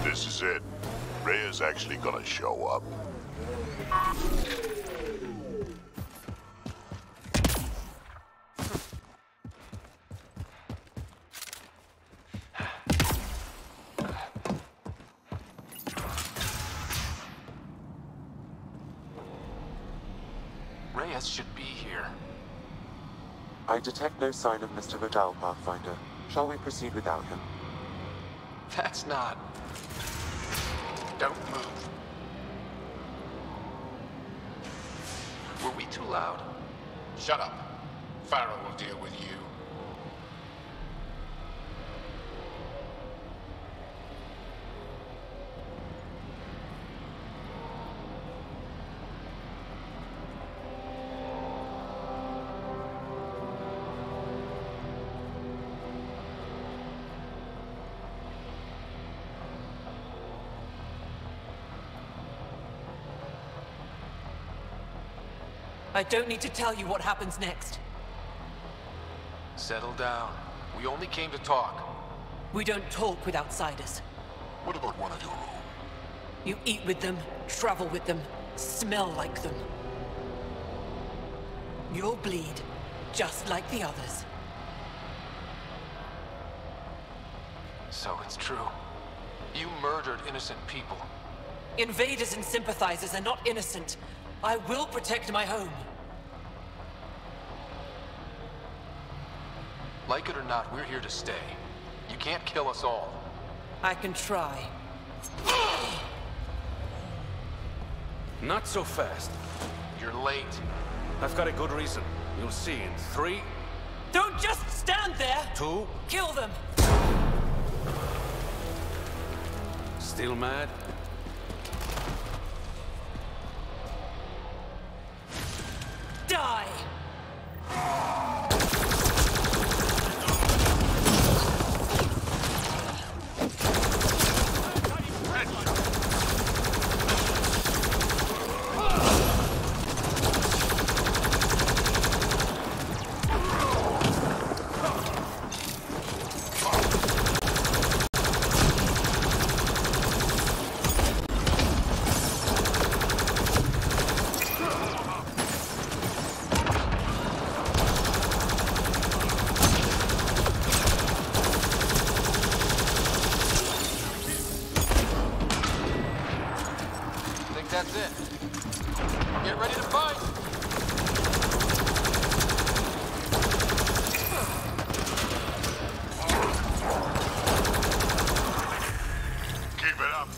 This is it. Rhea's actually gonna show up. Reyes should be here. I detect no sign of Mr. Vidal, Pathfinder. Shall we proceed without him? That's not... Don't move. Were we too loud? Shut up. Farrell will deal with you. I don't need to tell you what happens next. Settle down. We only came to talk. We don't talk with outsiders. What about one of your own? You eat with them, travel with them, smell like them. You'll bleed, just like the others. So it's true. You murdered innocent people. Invaders and sympathizers are not innocent. I will protect my home. Like it or not, we're here to stay. You can't kill us all. I can try. Not so fast. You're late. I've got a good reason. You'll see in 3... Don't just stand there! 2... Kill them! Still mad? Die! That's it. Get ready to fight! Keep it up.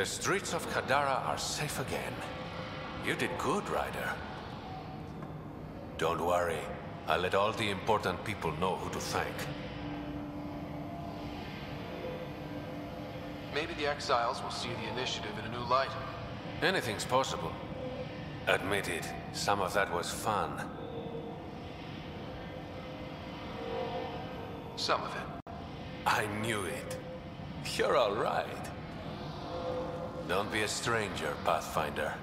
The streets of Kadara are safe again. You did good, Ryder. Don't worry. I'll let all the important people know who to thank. Maybe the exiles will see the initiative in a new light. Anything's possible. Admit it, some of that was fun. Some of it. I knew it. You're all right. Don't be a stranger, Pathfinder.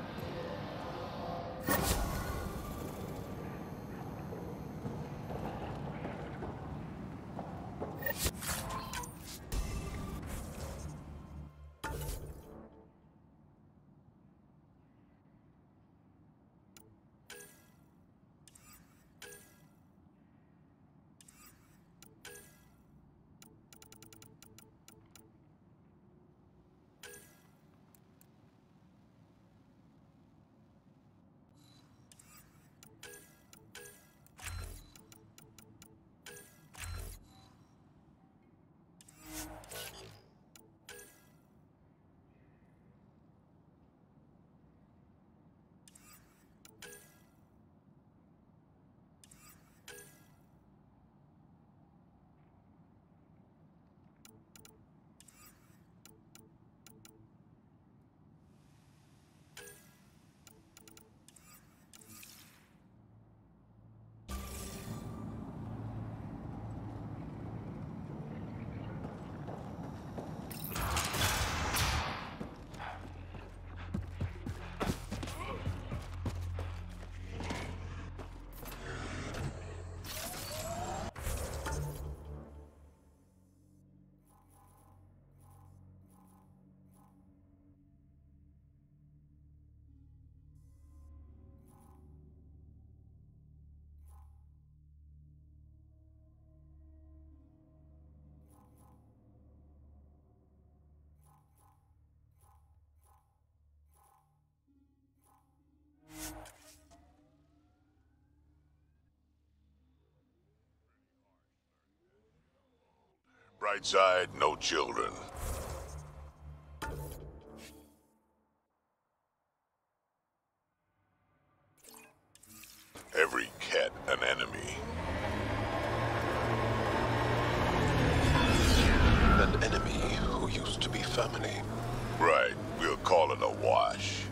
Bright side, no children. Every cat an enemy. An enemy who used to be family. Right, we'll call it a wash.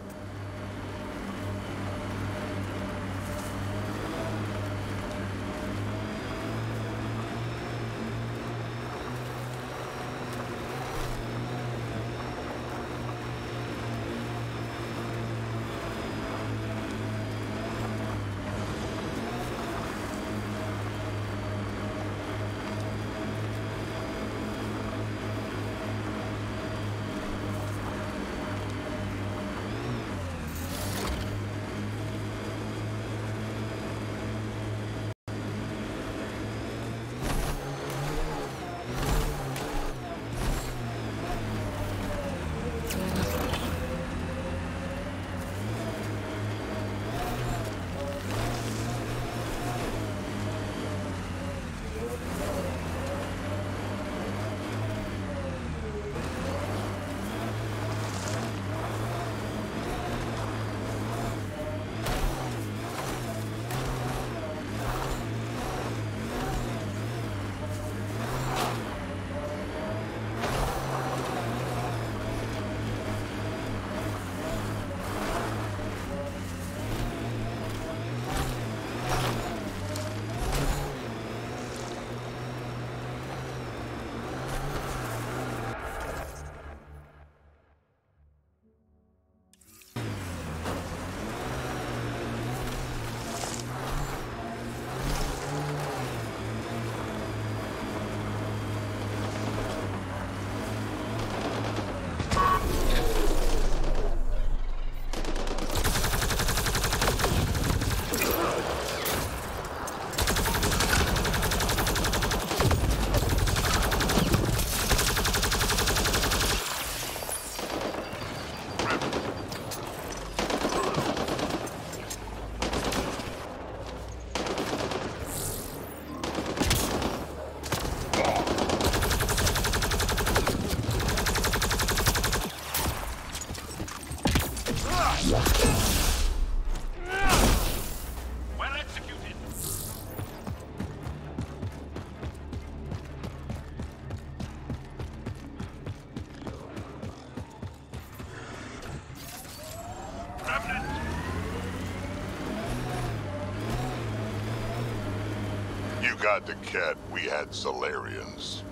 You got the Ket, we had Solarians.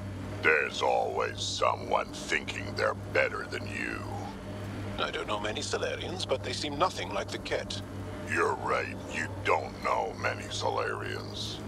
There's always someone thinking they're better than you. I don't know many Solarians, but they seem nothing like the Ket. You're right, you don't know many Solarians.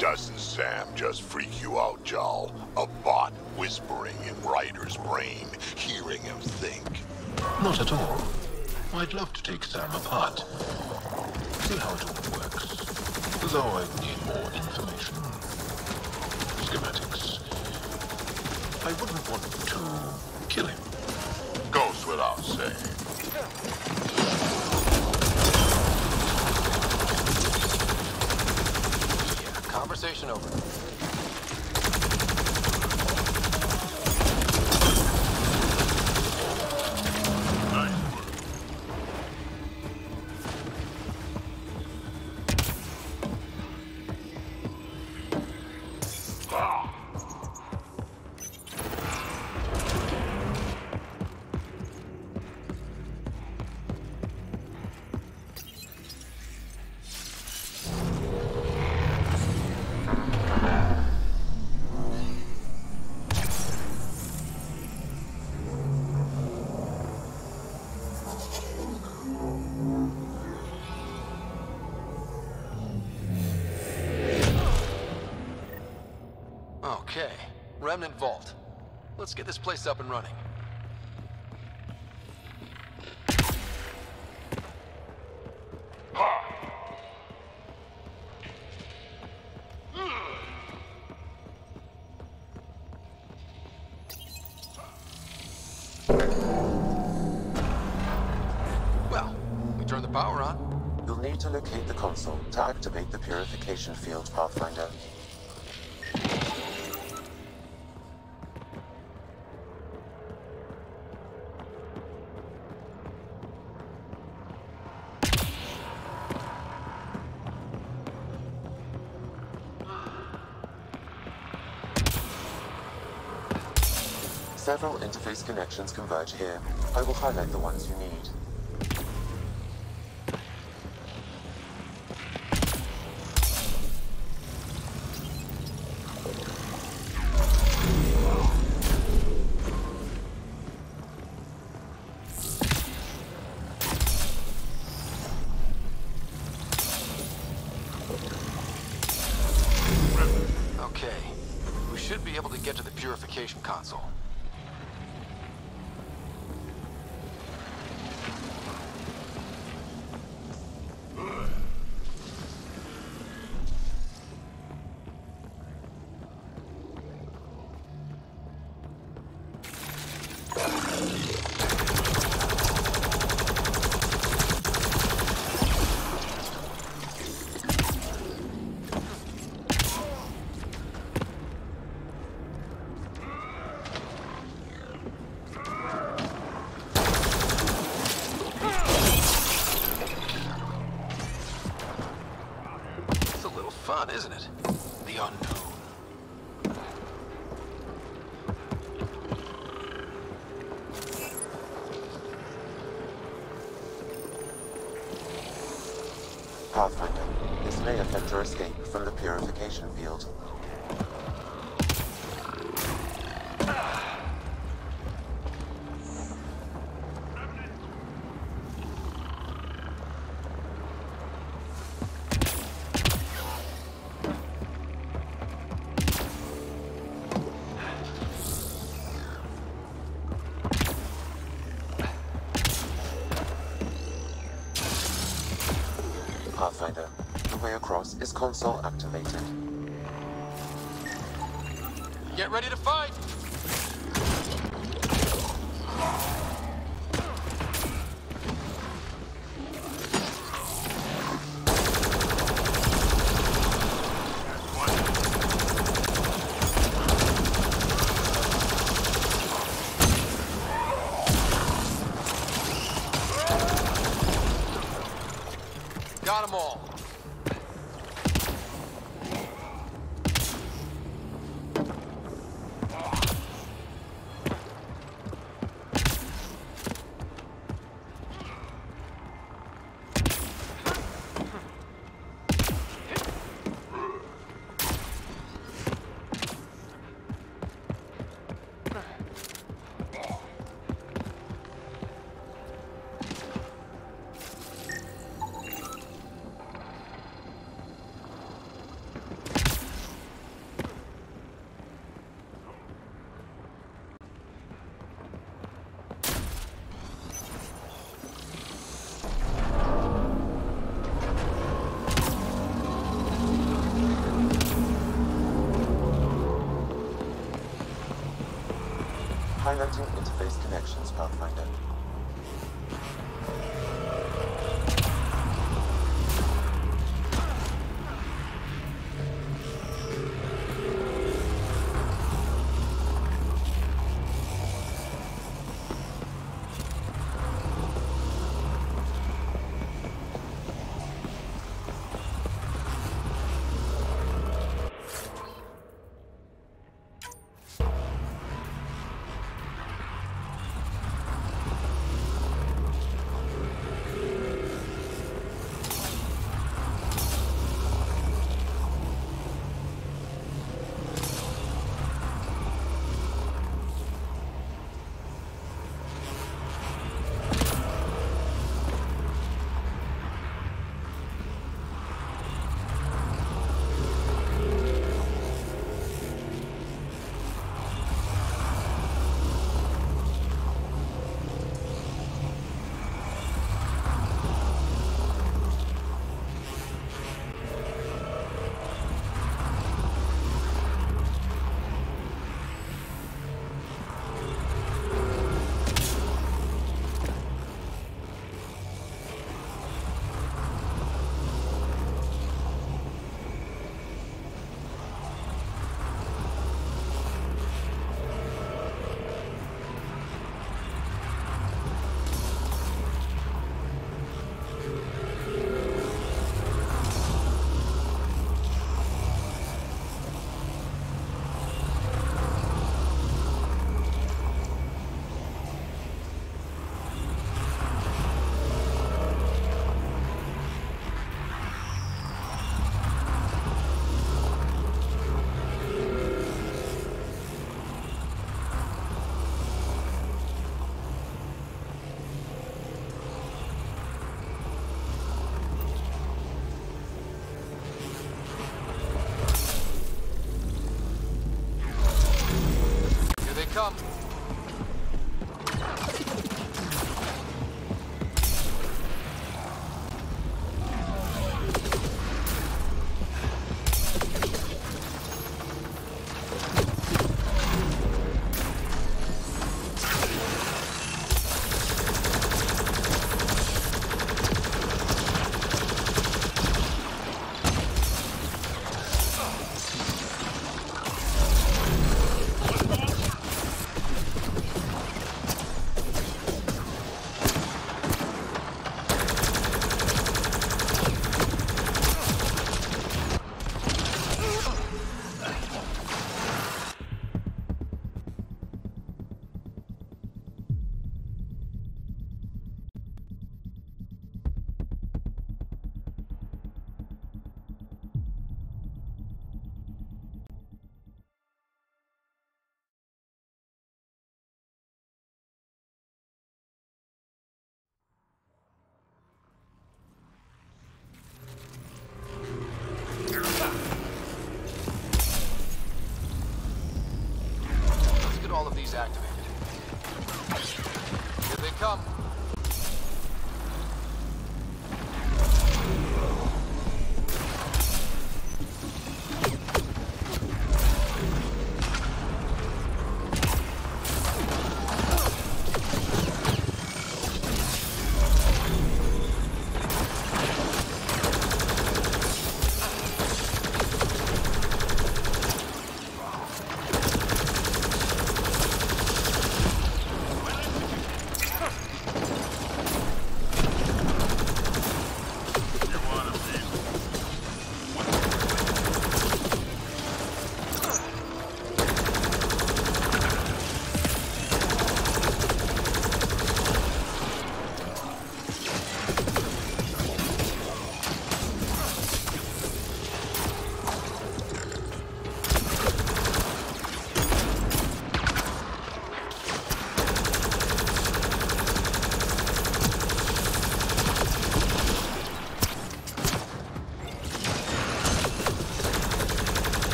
Doesn't Sam just freak you out, Jarl? A bot whispering in Ryder's brain, hearing him think. Not at all. I'd love to take Sam apart. See how it all works. Though I need more information. Schematics. I wouldn't want to kill him. Goes without saying. Conversation over. Okay, Remnant Vault. Let's get this place up and running. Well, we turned the power on. You'll need to locate the console to activate the purification field, Pathfinder. Several interface connections converge here. I will highlight the ones you need. should be able to get to the purification console. Fun, isn't it? The unknown. Pathfinder, this may affect your escape from the purification field. Pathfinder, the way across is console activated. Get ready to fight! Got them all. Highlighting interface connections, Pathfinder.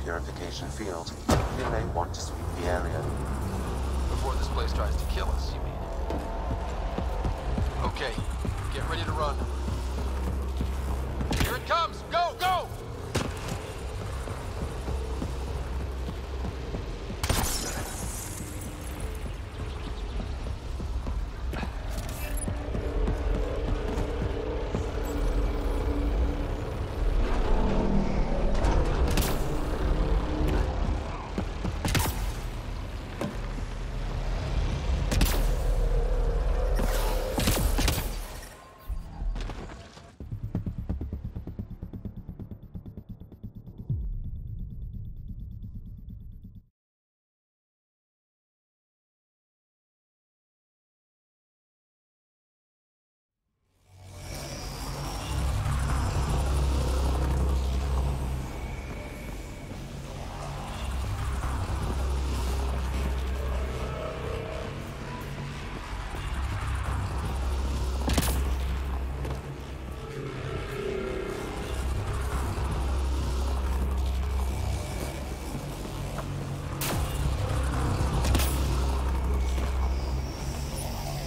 purification field. You may want to sweep the area. Before this place tries to kill us, you mean? Okay, get ready to run. Here it comes! Go, go!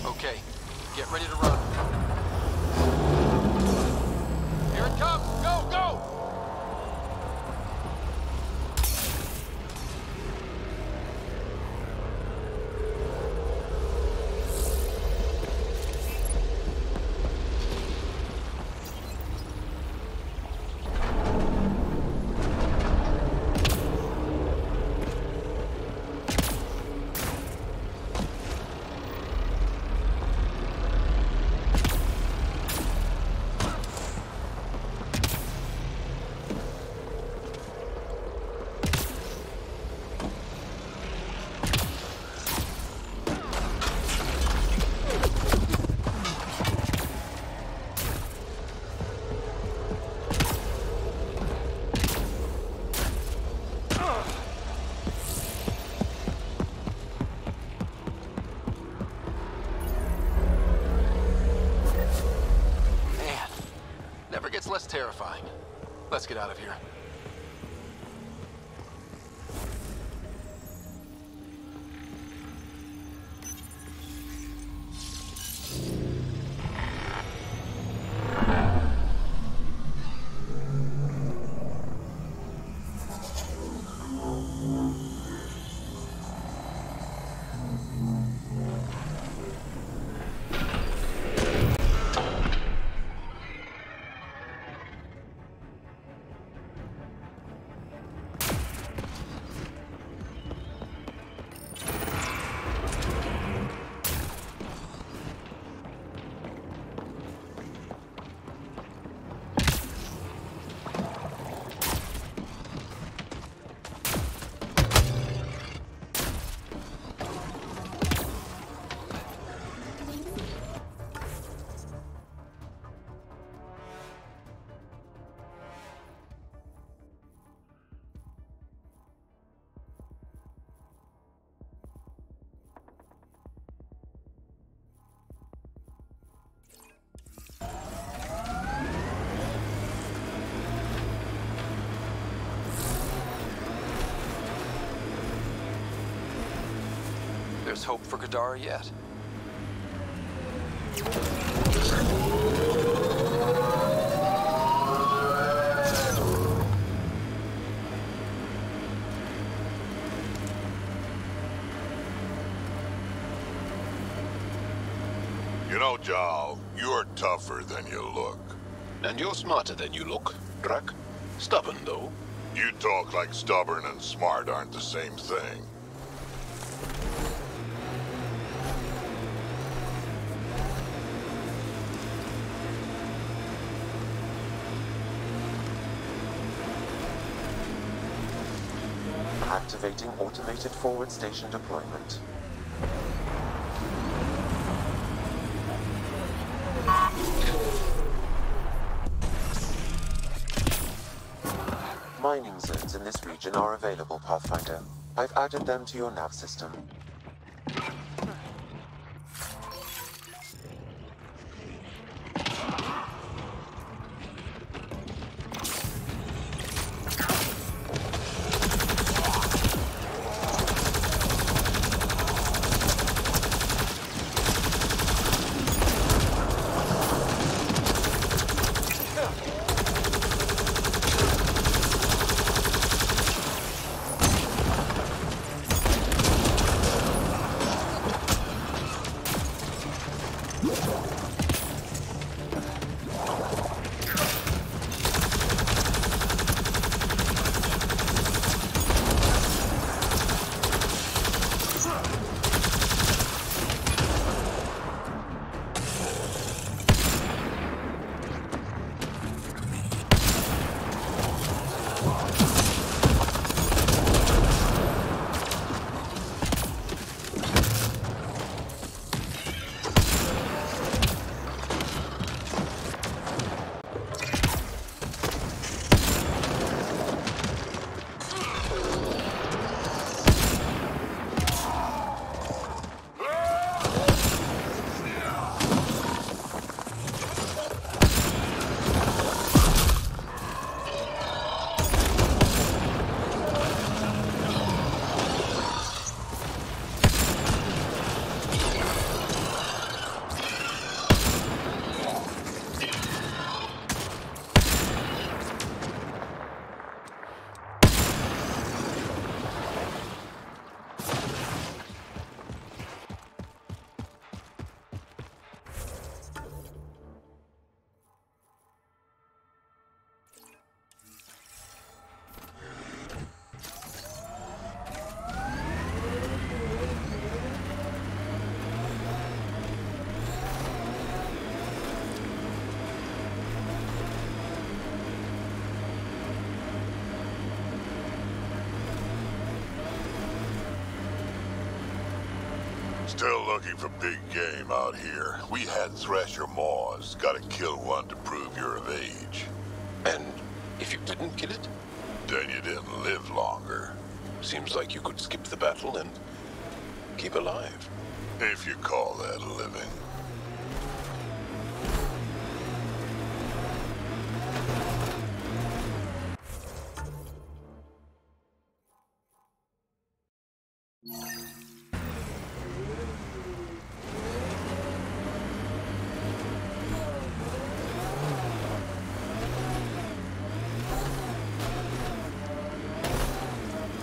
Okay, get ready to run. Here it comes! Go, go! It's less terrifying. Let's get out of here. There's hope for Kadara yet. You know, Jal, you're tougher than you look. And you're smarter than you look, Drak. Stubborn, though. You talk like stubborn and smart aren't the same thing. Activating automated forward station deployment. Mining zones in this region are available, Pathfinder. I've added them to your nav system. Still looking for big game out here. We had Thresher Maws. Gotta kill one to prove you're of age. And if you didn't kill it? Then you didn't live longer. Seems like you could skip the battle and keep alive. If you call that living.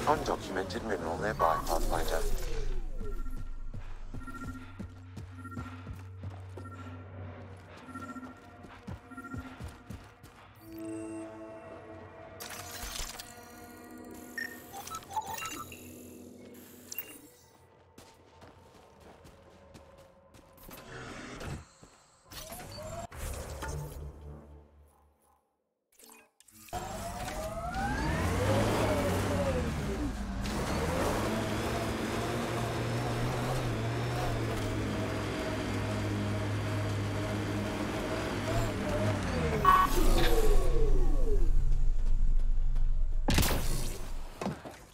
Undocumented mineral nearby, Pathfinder.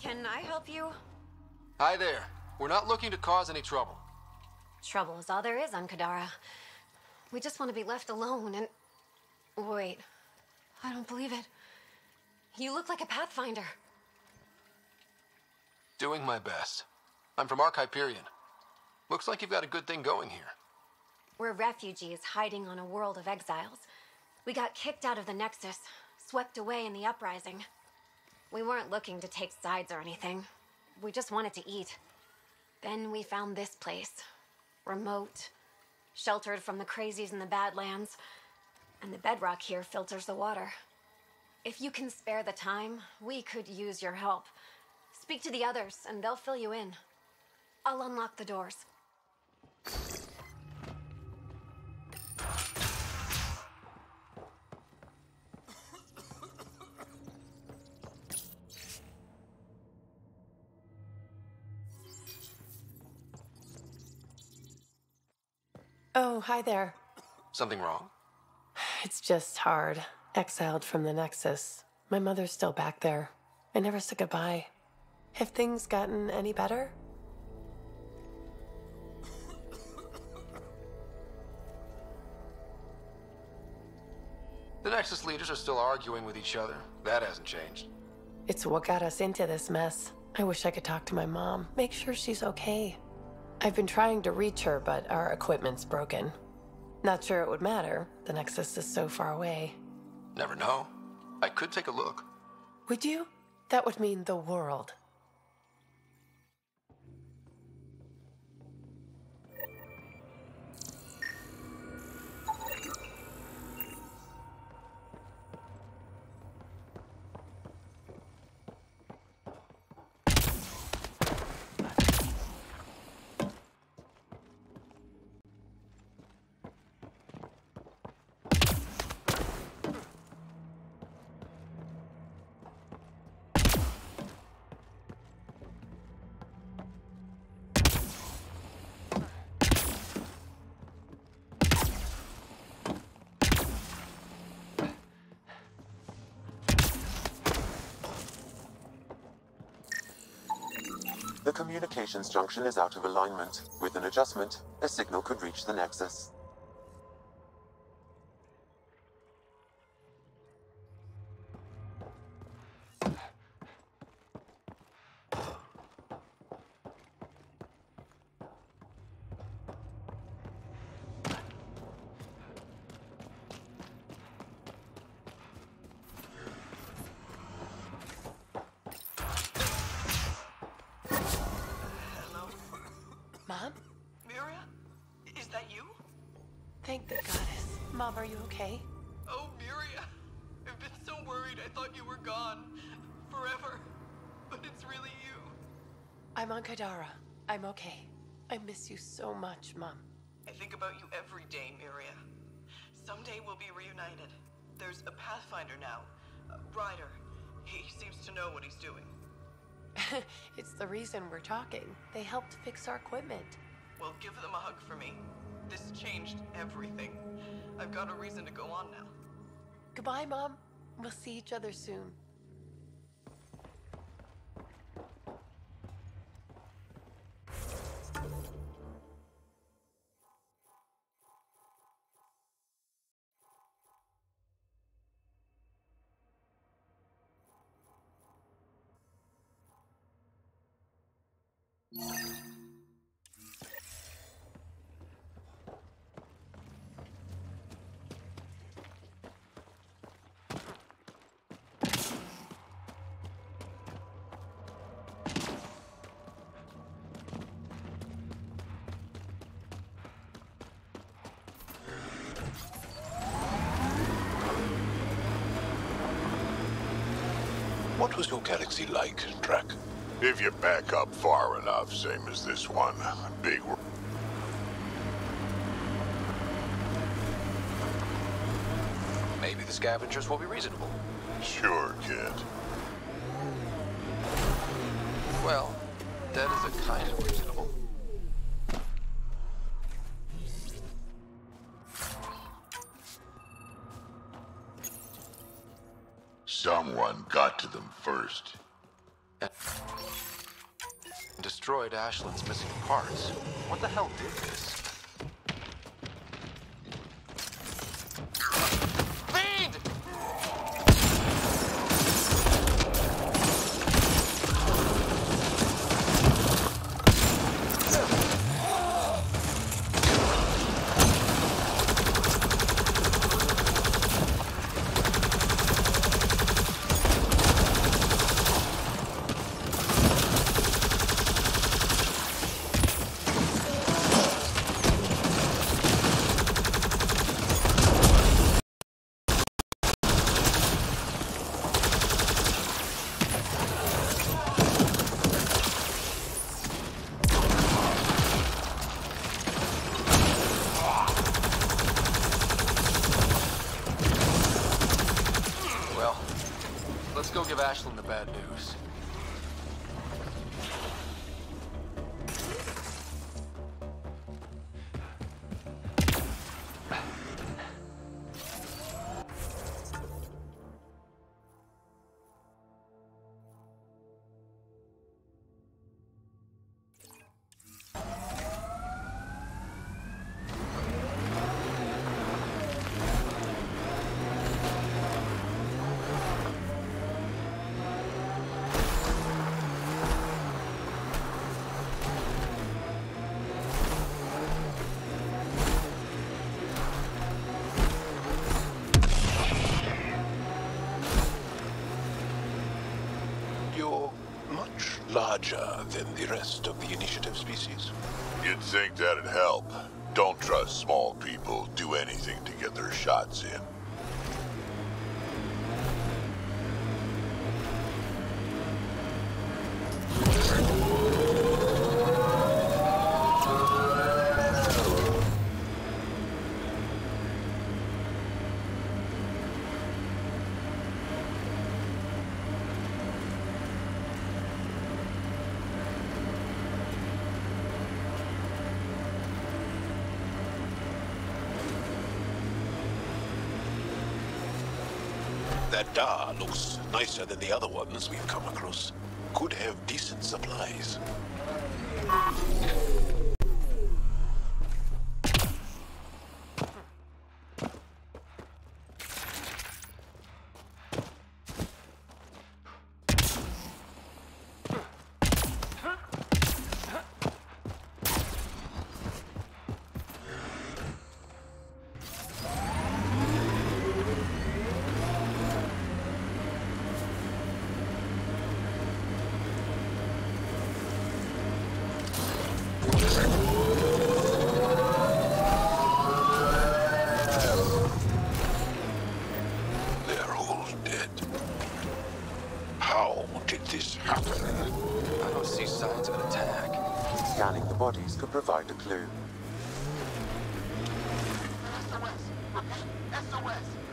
Can I help you? Hi there. We're not looking to cause any trouble. Trouble is all there is on Kadara. We just want to be left alone and... Wait. I don't believe it. You look like a Pathfinder. Doing my best. I'm from Ark Hyperion. Looks like you've got a good thing going here. We're refugees hiding on a world of exiles. We got kicked out of the Nexus, swept away in the uprising. We weren't looking to take sides or anything. We just wanted to eat. Then we found this place. Remote, sheltered from the crazies in the Badlands, and the bedrock here filters the water. If you can spare the time, we could use your help. Speak to the others, and they'll fill you in. I'll unlock the doors. Oh, hi there. Something wrong? It's just hard. Exiled from the Nexus. My mother's still back there. I never said goodbye. Have things gotten any better? The Nexus leaders are still arguing with each other. That hasn't changed. It's what got us into this mess. I wish I could talk to my mom, make sure she's okay. I've been trying to reach her, but our equipment's broken. Not sure it would matter. The Nexus is so far away. Never know. I could take a look. Would you? That would mean the world. The communications junction is out of alignment. With an adjustment, a signal could reach the Nexus. Mom? Miria? Is that you? Thank the goddess. Mom, are you okay? Oh, Miria. I've been so worried I thought you were gone. Forever. But it's really you. I'm on Kadara. I'm okay. I miss you so much, Mom. I think about you every day, Miria. Someday we'll be reunited. There's a Pathfinder now. Ryder. He seems to know what he's doing. It's the reason we're talking. They helped fix our equipment. Well, give them a hug for me. This changed everything. I've got a reason to go on now. Goodbye, Mom. We'll see each other soon. What was your galaxy like, Drac? If you back up far enough, same as this one. Big. Maybe the scavengers will be reasonable. Sure, kid. Well, that is a kind of reasonable. Someone got to them first. Destroyed Ashland's missing parts. What the hell did this? Let's go give Ashland the bad news. You're much larger than the rest of the initiative species. You'd think that'd help. Don't trust small people. Do anything to get their shots in. That Dar looks nicer than the other ones we've come across. Could have decent supplies. They're all dead. How did this happen? I don't see signs of an attack. Scanning the bodies could provide a clue. SOS!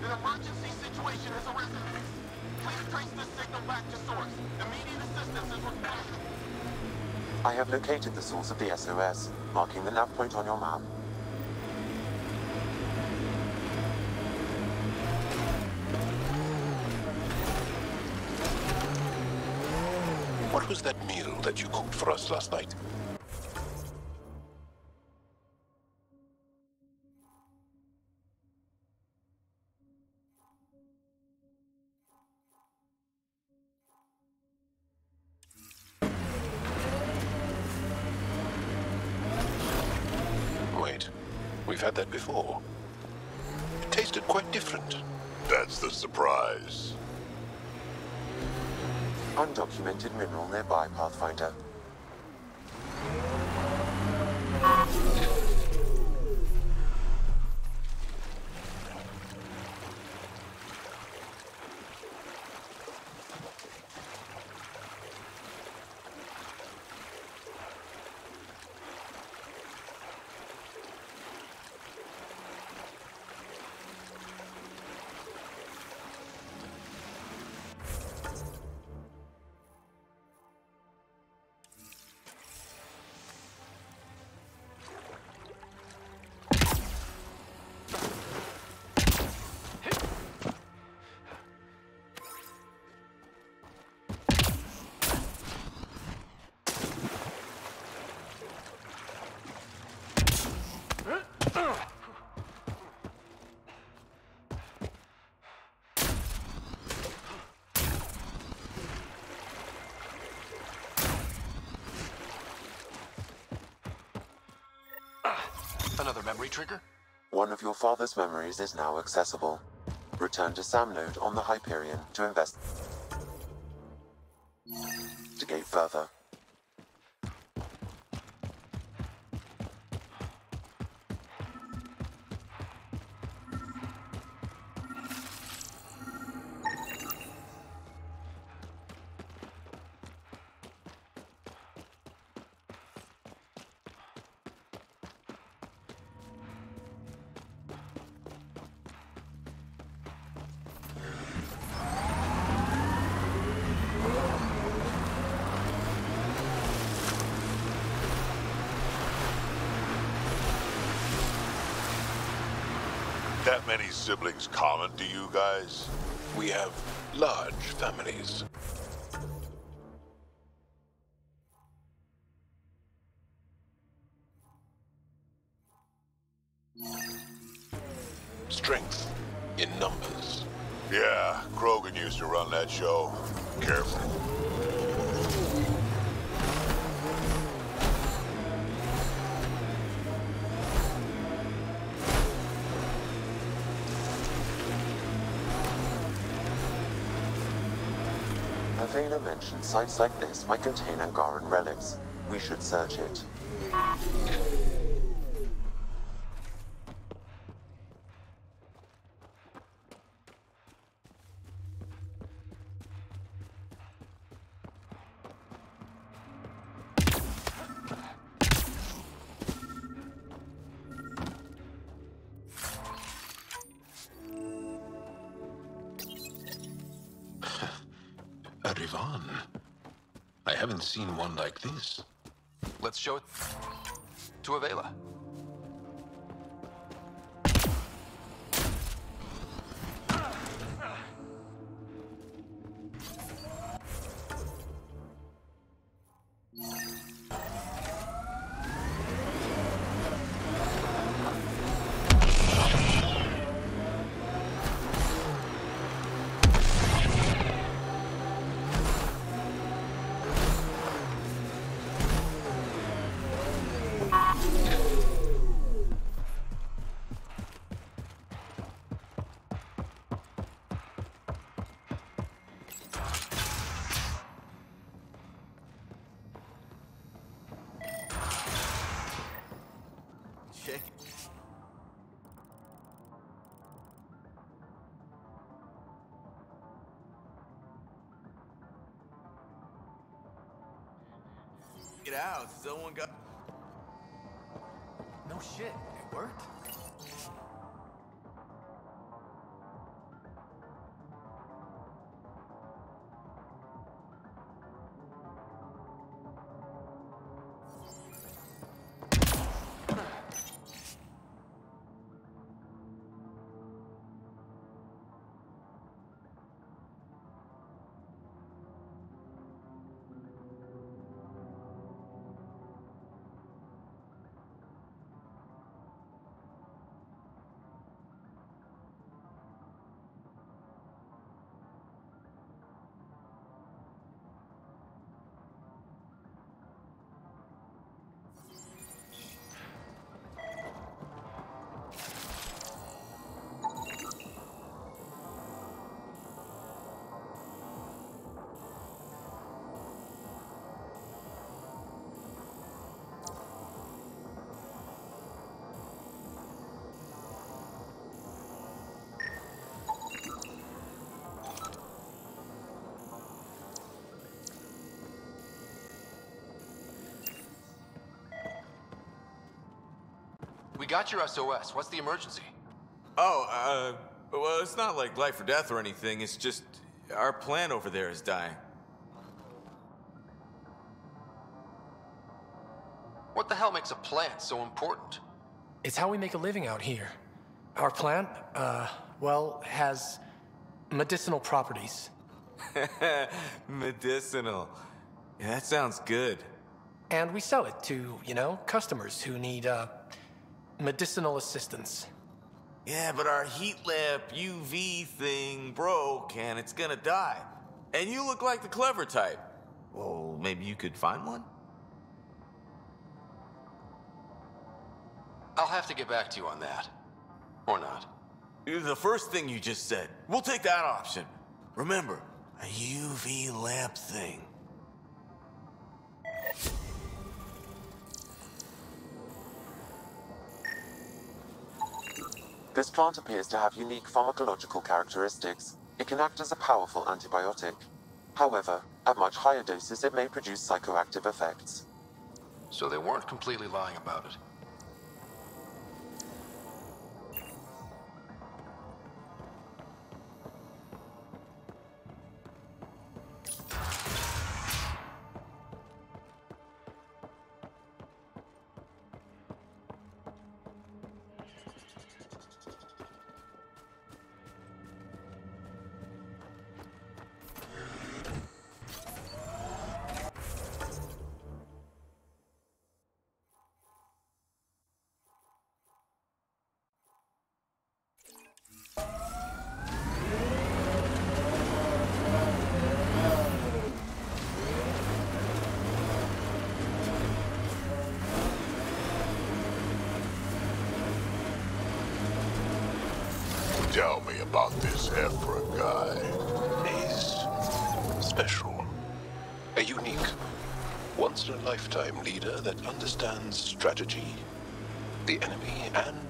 An emergency situation has arisen. Please trace this signal back to source. Immediate assistance is required. I have located the source of the SOS, marking the nav point on your map. What was that meal that you cooked for us last night? Wait, we've had that before. It tasted quite different. That's the surprise. Undocumented mineral nearby, Pathfinder. Another memory trigger? One of your father's memories is now accessible. Return to Sam Node on the Hyperion to investigate further. That many siblings common to you guys? We have large families. Strength in numbers. Yeah, Krogan used to run that show. Careful. Avena mentioned sites like this might contain Angaran relics. We should search it. A Rivan. I haven't seen one like this. Let's show it to Avela. Check. Get out. Someone got... No shit. It worked? We got your SOS. What's the emergency? Oh, well, it's not like life or death or anything. It's just our plant over there is dying. What the hell makes a plant so important? It's how we make a living out here. Our plant, well, has medicinal properties. Medicinal. Yeah, that sounds good. And we sell it to, customers who need, medicinal assistance. Yeah, but our heat lamp UV thing broke and it's gonna die. And you look like the clever type. Well, maybe you could find one? I'll have to get back to you on that. Or not. The first thing you just said. We'll take that option. Remember, a UV lamp thing. This plant appears to have unique pharmacological characteristics. It can act as a powerful antibiotic. However, at much higher doses it may produce psychoactive effects. So they weren't completely lying about it. Tell me about this Effect guy. He's special. A unique, once-in-a-lifetime leader that understands strategy, the enemy, and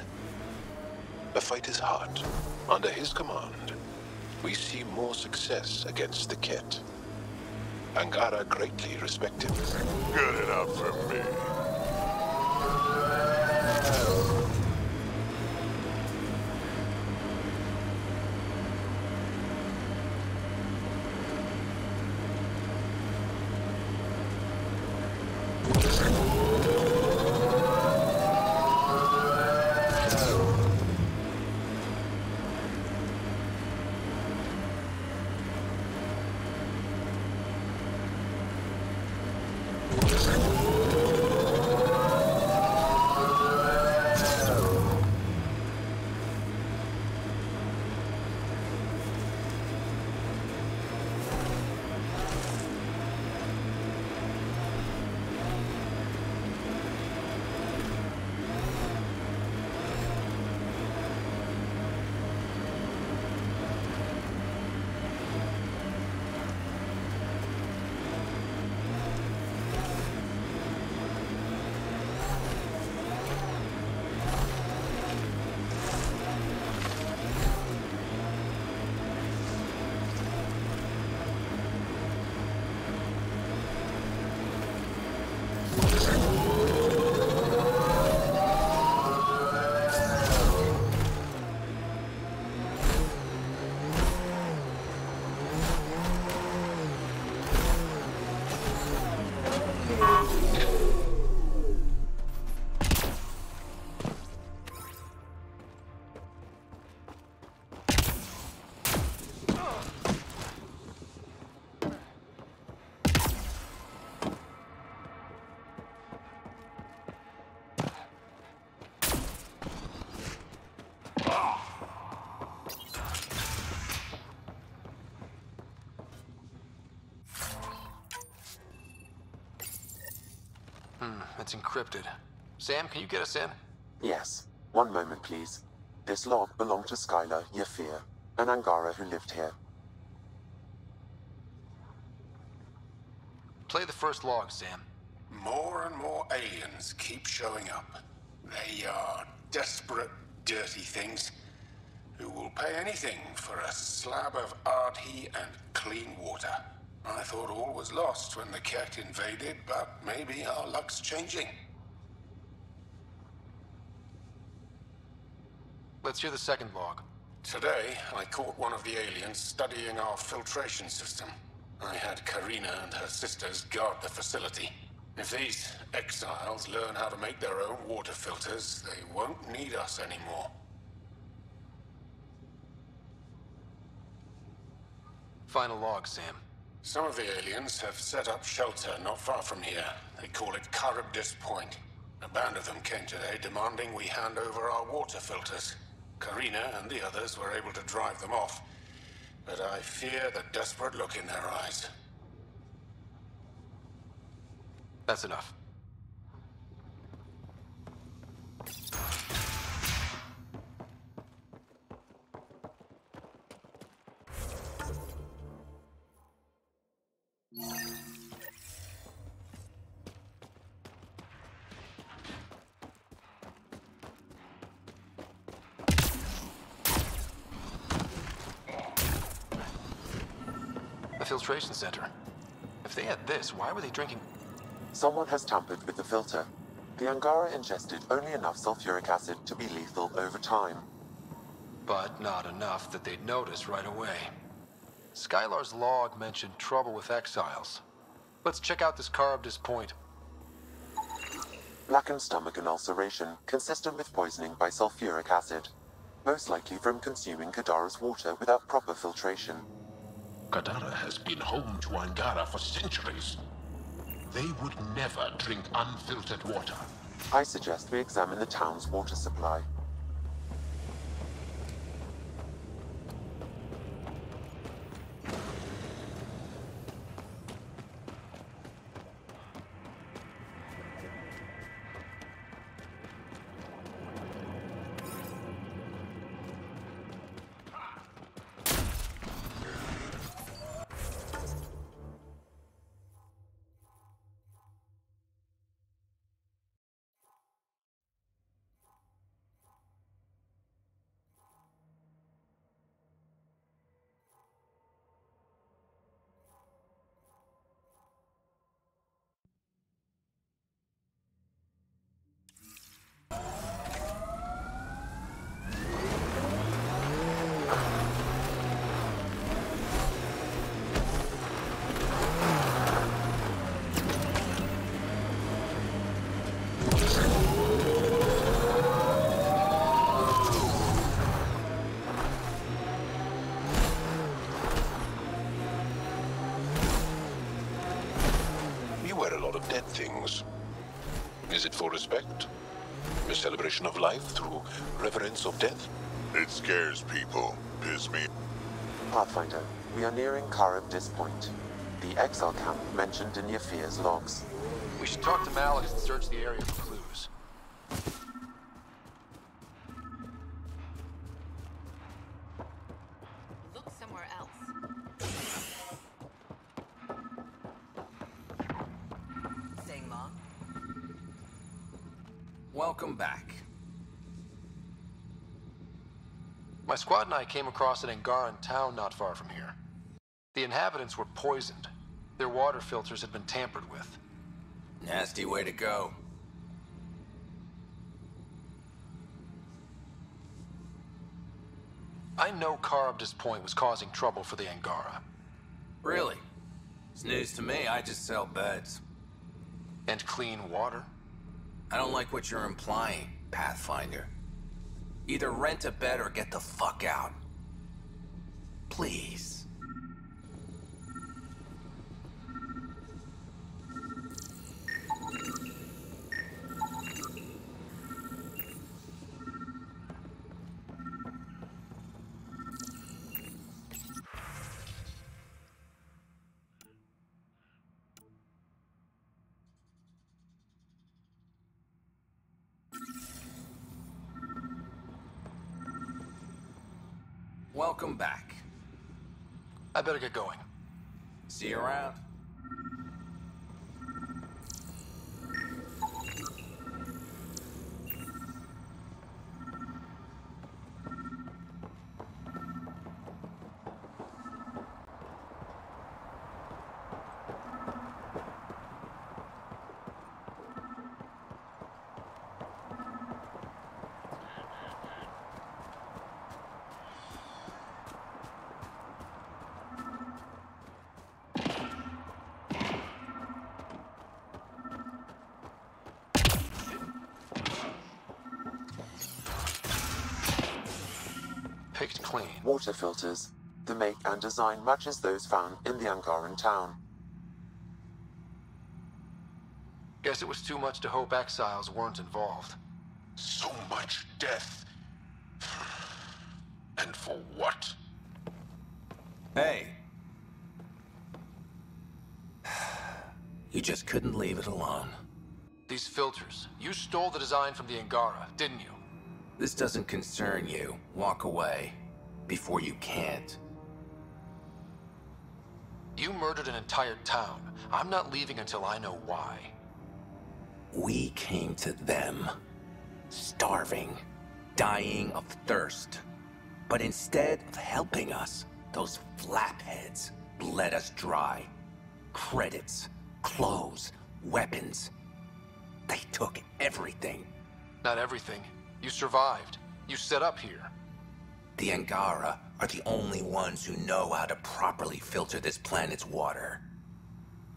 the fight is hard. Under his command, we see more success against the Ket. Angara greatly respect him. Good enough for me. It's encrypted. Sam, can you get us in? Yes. One moment, please. This log belonged to Skylar Yafir, an Angara who lived here. Play the first log, Sam. More and more aliens keep showing up. They are desperate, dirty things who will pay anything for a slab of Ardhi and clean water. I thought all was lost when the Ket invaded, but maybe our luck's changing. Let's hear the second log. Today, I caught one of the aliens studying our filtration system. I had Karina and her sisters guard the facility. If these exiles learn how to make their own water filters, they won't need us anymore. Final log, Sam. Some of the aliens have set up shelter not far from here. They call it Charybdis Point. A band of them came today demanding we hand over our water filters. Karina and the others were able to drive them off, but I fear the desperate look in their eyes. That's enough. A filtration center. If they had this, why were they drinking? Someone has tampered with the filter. The Angara ingested only enough sulfuric acid to be lethal over time. But not enough that they'd notice right away. Skylar's log mentioned trouble with exiles. Let's check out this Charybdis Point. Blackened stomach and ulceration, consistent with poisoning by sulfuric acid. Most likely from consuming Kadara's water without proper filtration. Kadara has been home to Angara for centuries. They would never drink unfiltered water. I suggest we examine the town's water supply. Dead things. Is it for respect? A celebration of life through reverence of death? It scares people. Piss me. Pathfinder, we are nearing Charybdis Point. The exile camp mentioned in Yafir's logs. We should talk to Malik and search the area for clues. Look somewhere else. Staying long? Welcome back. My squad and I came across an Angaran town not far from here. The inhabitants were poisoned. Their water filters had been tampered with. Nasty way to go. I know Charybdis Point was causing trouble for the Angara. Really? It's news to me. I just sell beds. And clean water? I don't like what you're implying, Pathfinder. Either rent a bed or get the fuck out. Please. Welcome back. I better get going. See you around. picked clean. Water filters. The make and design matches those found in the Angaran town. Guess it was too much to hope exiles weren't involved. So much death. And for what? Hey. You just couldn't leave it alone. These filters. You stole the design from the Angara, didn't you? This doesn't concern you. Walk away. Before you can't. You murdered an entire town. I'm not leaving until I know why. We came to them. Starving. Dying of thirst. But instead of helping us, those flapheads let us dry. Credits, clothes, weapons. They took everything. Not everything. You survived. You set up here. The Angara are the only ones who know how to properly filter this planet's water.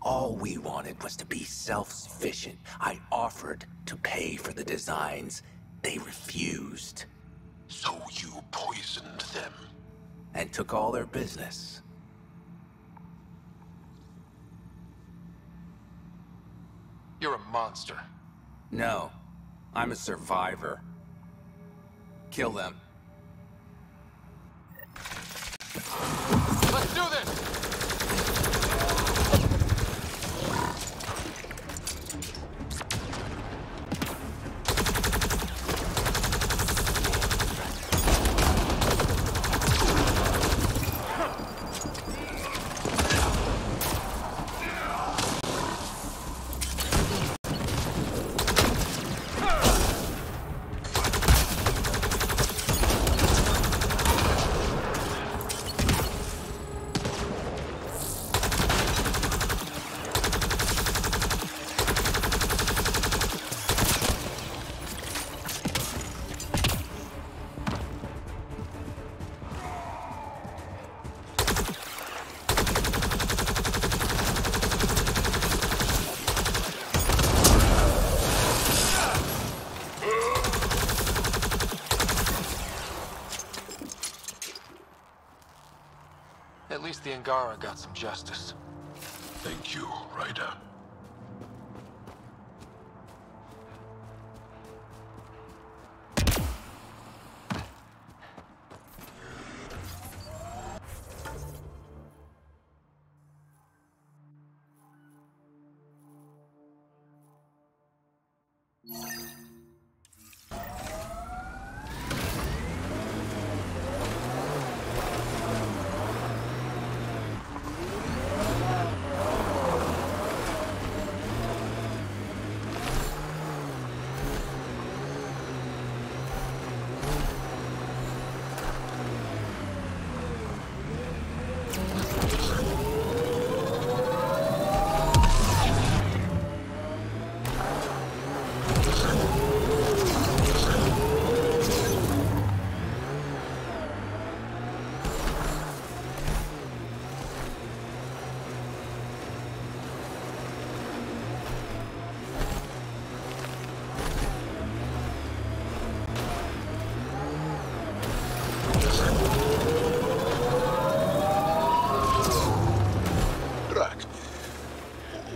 All we wanted was to be self-sufficient. I offered to pay for the designs. They refused. So you poisoned them? And took all their business. You're a monster. No, I'm a survivor. Kill them. Let's do this! At least the Angara got some justice. Thank you, Ryder.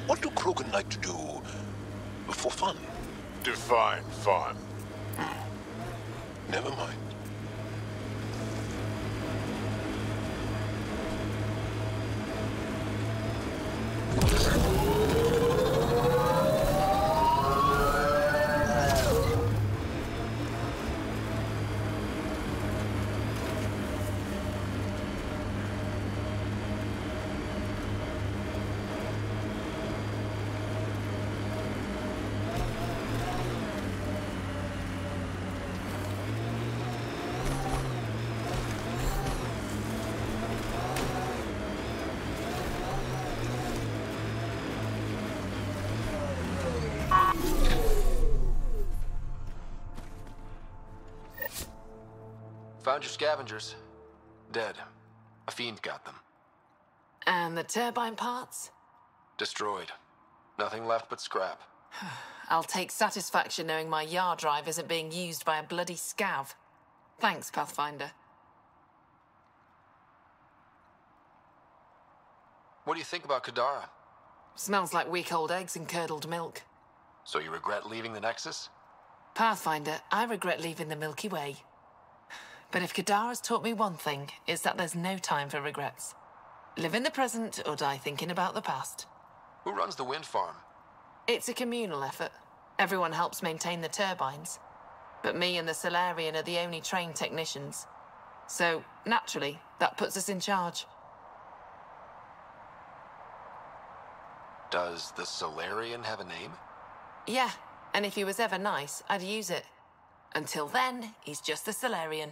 What do Krogan like to do for fun? Define fun. Never mind. Found your scavengers. Dead. A fiend got them. And the turbine parts? Destroyed. Nothing left but scrap. I'll take satisfaction knowing my yard drive isn't being used by a bloody scav. Thanks, Pathfinder. What do you think about Kadara? Smells like week old eggs and curdled milk. So you regret leaving the Nexus? Pathfinder, I regret leaving the Milky Way. But if Kadara's taught me one thing, it's that there's no time for regrets. Live in the present or die thinking about the past. Who runs the wind farm? It's a communal effort. Everyone helps maintain the turbines. But me and the Solarian are the only trained technicians. So, naturally, that puts us in charge. Does the Solarian have a name? Yeah, and if he was ever nice, I'd use it. Until then, he's just the Solarian.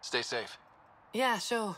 Stay safe. Yeah, sure.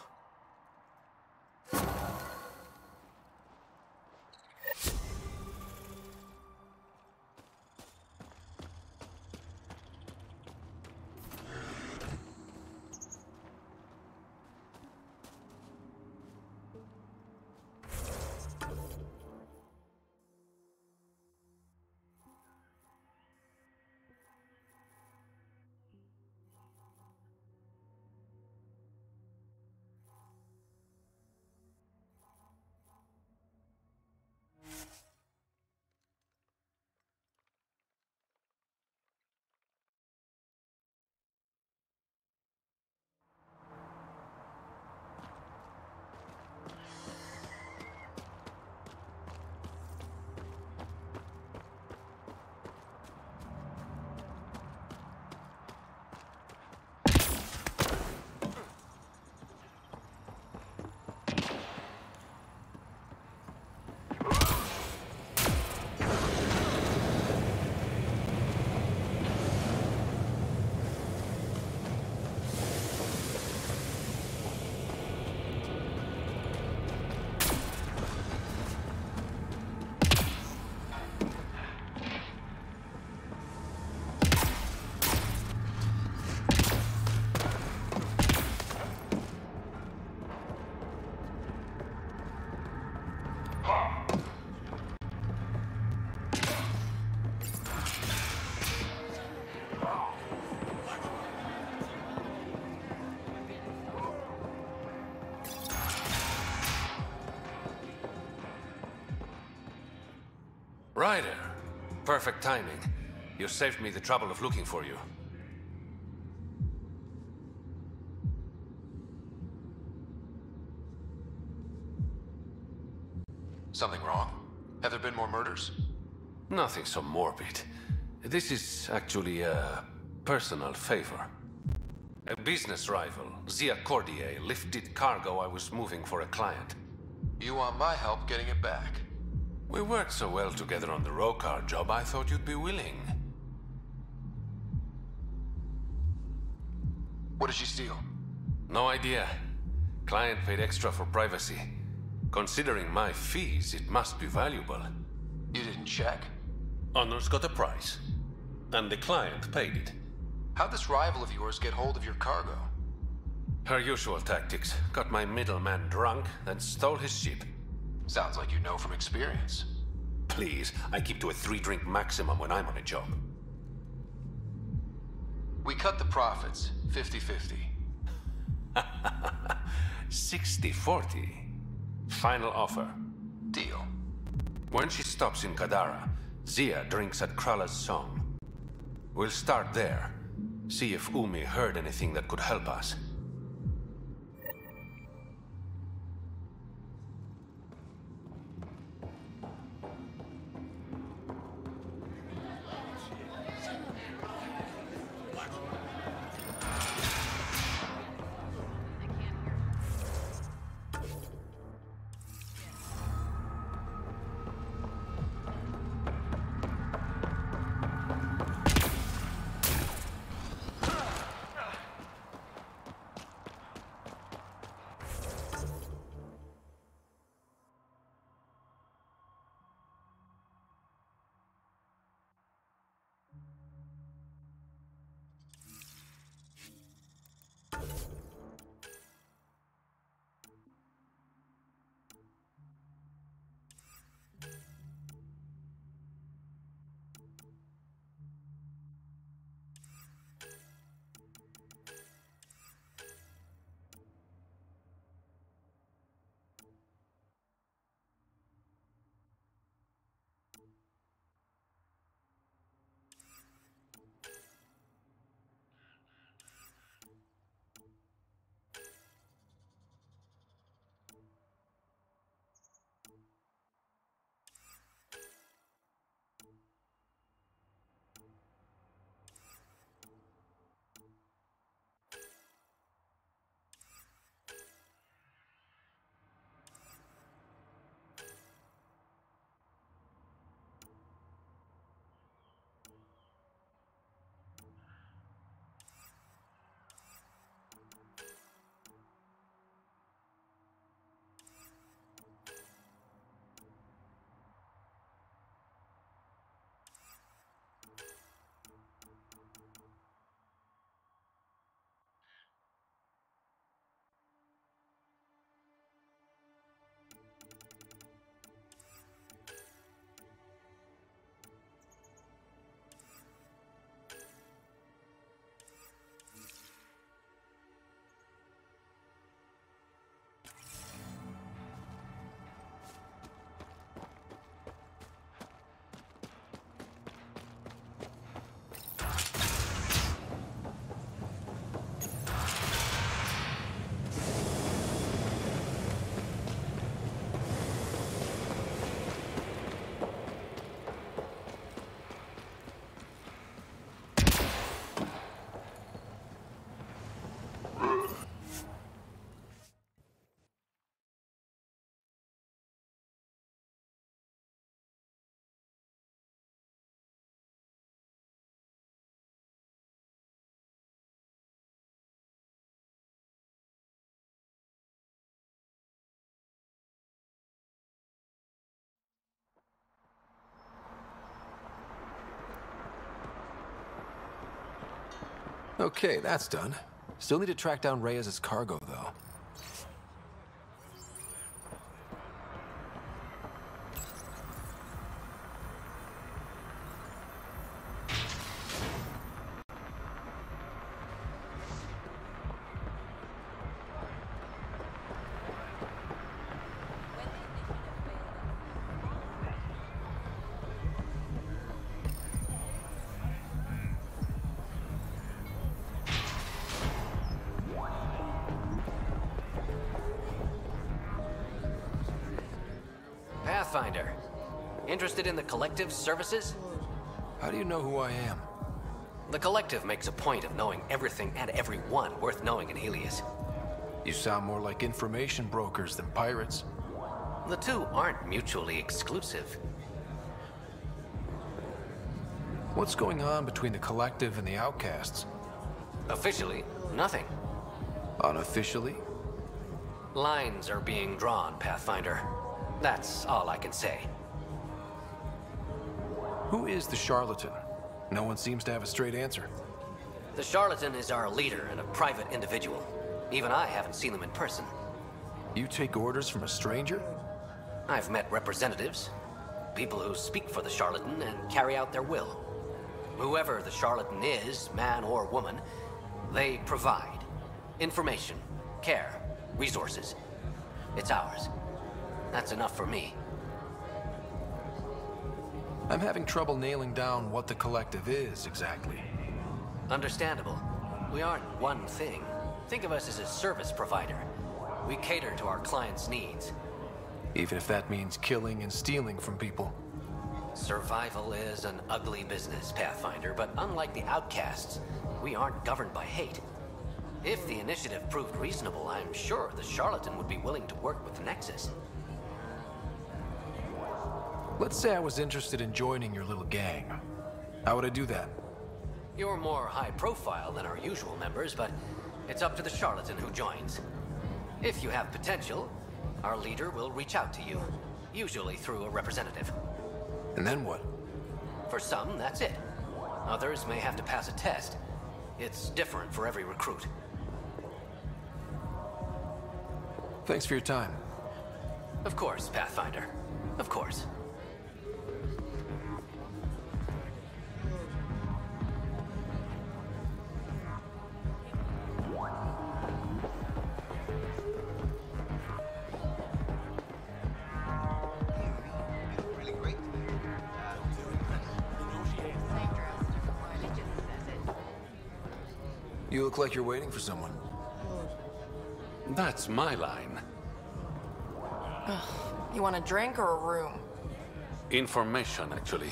Ryder, perfect timing. You saved me the trouble of looking for you. Something wrong? Have there been more murders? Nothing so morbid. This is actually a personal favor. A business rival, Zia Cordier, lifted cargo I was moving for a client. You want my help getting it back? We worked so well together on the Rokar job, I thought you'd be willing. What did she steal? No idea. Client paid extra for privacy. Considering my fees, it must be valuable. You didn't check? Honor's got a price. And the client paid it. How'd this rival of yours get hold of your cargo? Her usual tactics. Got my middleman drunk, then stole his ship. Sounds like you know from experience. Please, I keep to a 3-drink maximum when I'm on a job. We cut the profits, 50-50. 60-40. Final offer. Deal. When she stops in Kadara, Zia drinks at Krala's song. We'll start there. See if Umi heard anything that could help us. Okay, that's done. Still need to track down Reyes' cargo, though. Pathfinder. Interested in the Collective's services? How do you know who I am? The Collective makes a point of knowing everything and everyone worth knowing in Helios. You sound more like information brokers than pirates. The two aren't mutually exclusive. What's going on between the Collective and the Outcasts? Officially, nothing. Unofficially? Lines are being drawn, Pathfinder. That's all I can say. Who is the charlatan? No one seems to have a straight answer. The charlatan is our leader and a private individual. Even I haven't seen them in person. You take orders from a stranger? I've met representatives. People who speak for the charlatan and carry out their will. Whoever the charlatan is, man or woman, they provide information, care, resources. It's ours. That's enough for me. I'm having trouble nailing down what the Collective is, exactly. Understandable. We aren't one thing. Think of us as a service provider. We cater to our clients' needs. Even if that means killing and stealing from people. Survival is an ugly business, Pathfinder, but unlike the Outcasts, we aren't governed by hate. If the initiative proved reasonable, I'm sure the charlatan would be willing to work with the Nexus. Let's say I was interested in joining your little gang. How would I do that? You're more high profile than our usual members, but it's up to the charlatan who joins. If you have potential, our leader will reach out to you, usually through a representative. And then what? For some, that's it. Others may have to pass a test. It's different for every recruit. Thanks for your time. Of course, Pathfinder. Of course. You look like you're waiting for someone. That's my line. You want a drink or a room? Information, actually.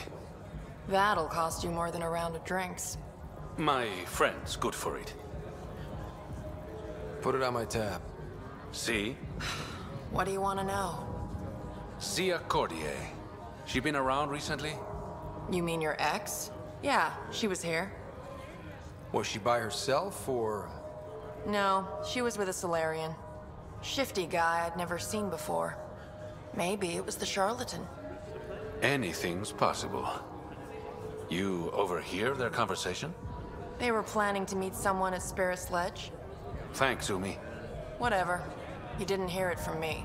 That'll cost you more than a round of drinks. My friend's good for it. Put it on my tab. See? What do you want to know? Zia Cordier. She been around recently? You mean your ex? Yeah, she was here. Was she by herself, or...? No, she was with a Solarian. Shifty guy I'd never seen before. Maybe it was the charlatan. Anything's possible. You overhear their conversation? They were planning to meet someone at Spirit's Ledge. Thanks, Umi. Whatever. You didn't hear it from me.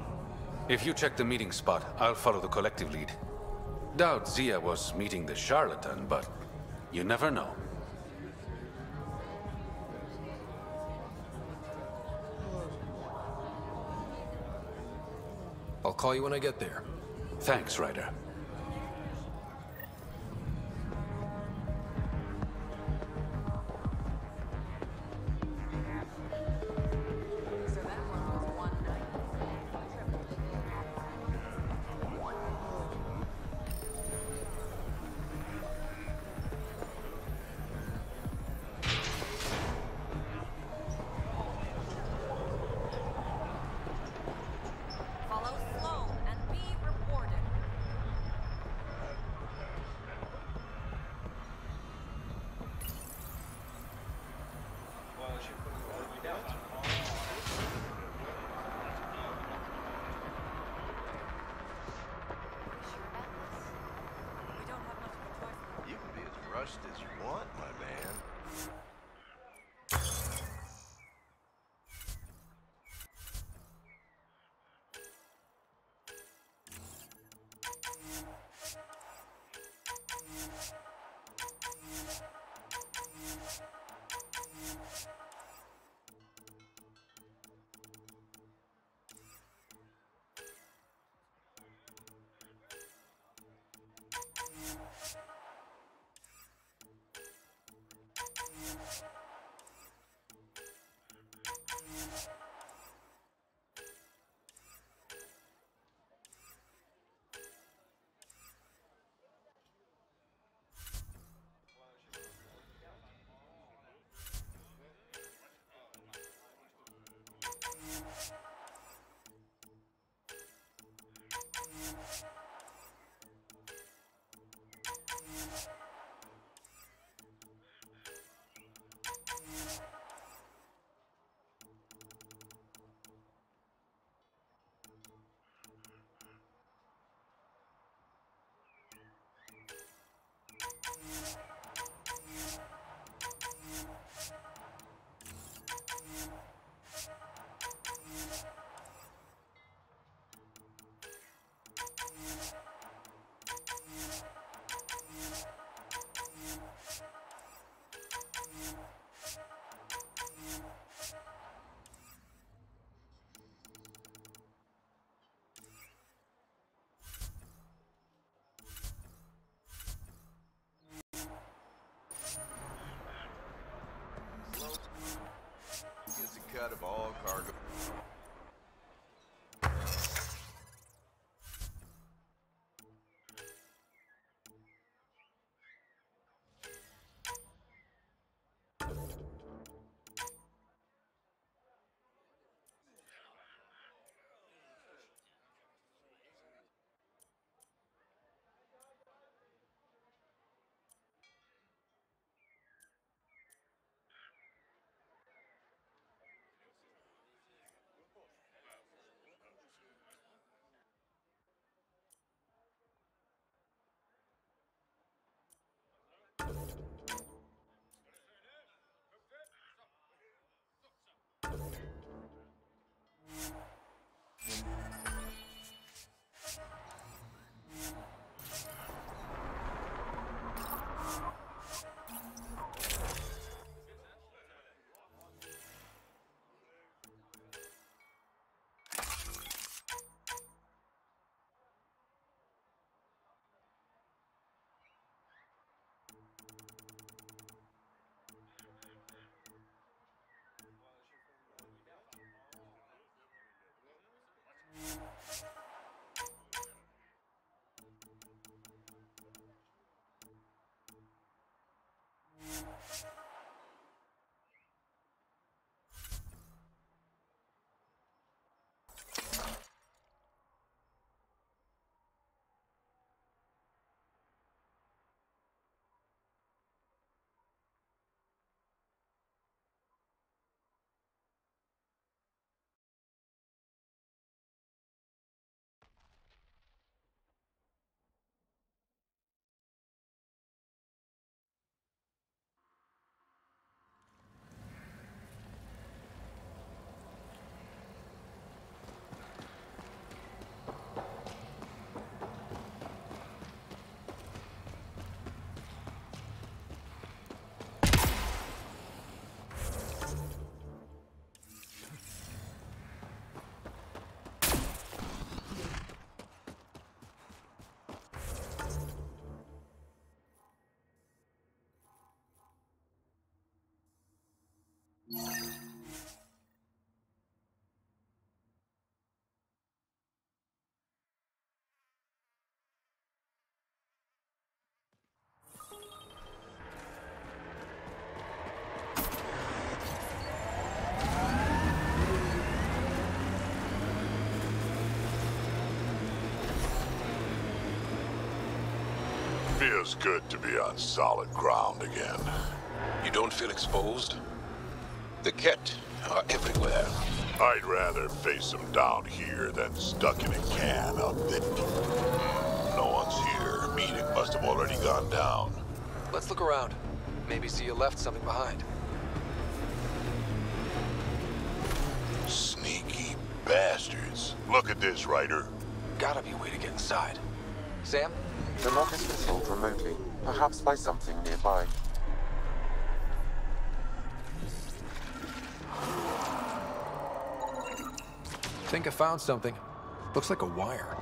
If you check the meeting spot, I'll follow the collective lead. Doubt Zia was meeting the charlatan, but you never know. I'll call you when I get there. Thanks, Ryder. As you want, my man. Gets a cut of all cargo. Feels good to be on solid ground again. You don't feel exposed? The Ket are everywhere. I'd rather face them down here than stuck in a can up there. No one's here. Meeting must have already gone down. Let's look around. Maybe see you left something behind. Sneaky bastards. Look at this, Ryder. Gotta be a way to get inside. Sam? The lock is controlled remotely, perhaps by something nearby. think I found something. Looks like a wire.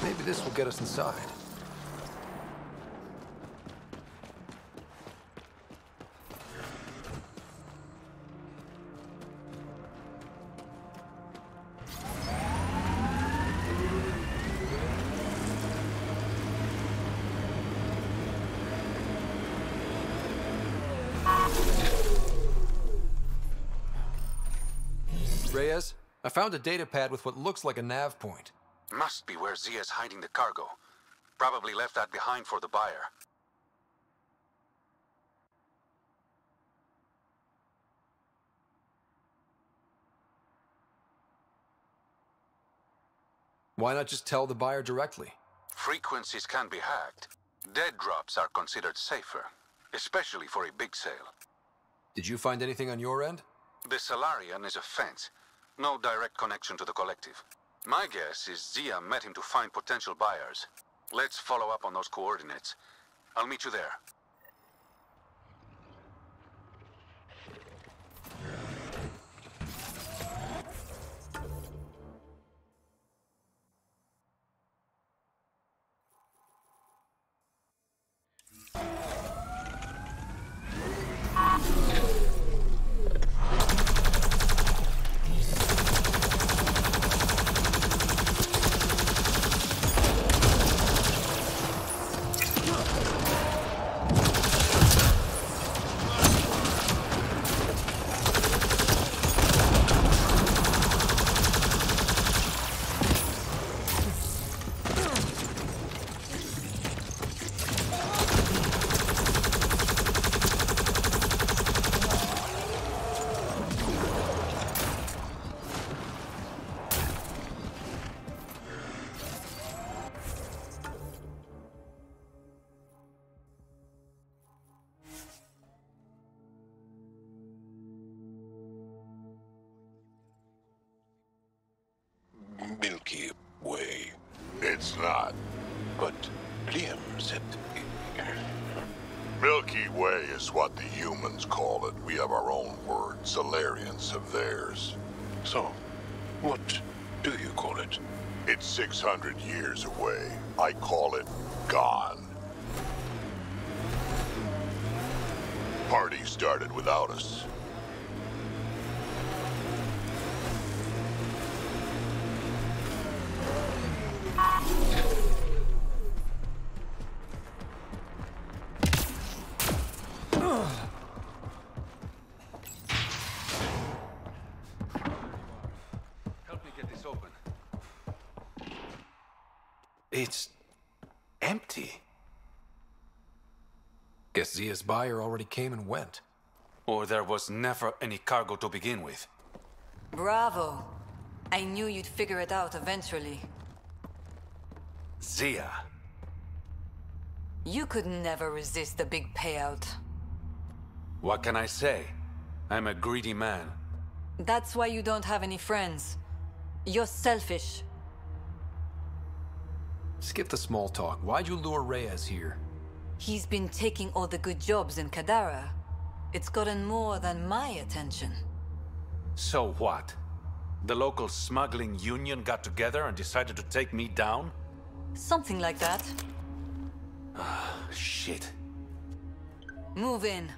Maybe this will get us inside. Reyes, I found a data pad with what looks like a nav point. Must be where Zia's hiding the cargo. Probably left that behind for the buyer. Why not just tell the buyer directly? Frequencies can be hacked. Dead drops are considered safer, especially for a big sale. Did you find anything on your end? The Salarian is a fence. No direct connection to the collective. My guess is Zia met him to find potential buyers. Let's follow up on those coordinates. I'll meet you there. Milky Way. It's not. But Liam said... Milky Way is what the humans call it. We have our own word. Salarians have theirs. So, what do you call it? It's 600 years away. I call it gone. Party started without us. Help me get this open. It's empty. Guess Zia's buyer already came and went. Or there was never any cargo to begin with. Bravo. I knew you'd figure it out eventually. Zia. You could never resist the big payout. What can I say? I'm a greedy man. That's why you don't have any friends. You're selfish. Skip the small talk. Why'd you lure Reyes here? He's been taking all the good jobs in Kadara. It's gotten more than my attention. So what? The local smuggling union got together and decided to take me down? Something like that. Shit. Move in.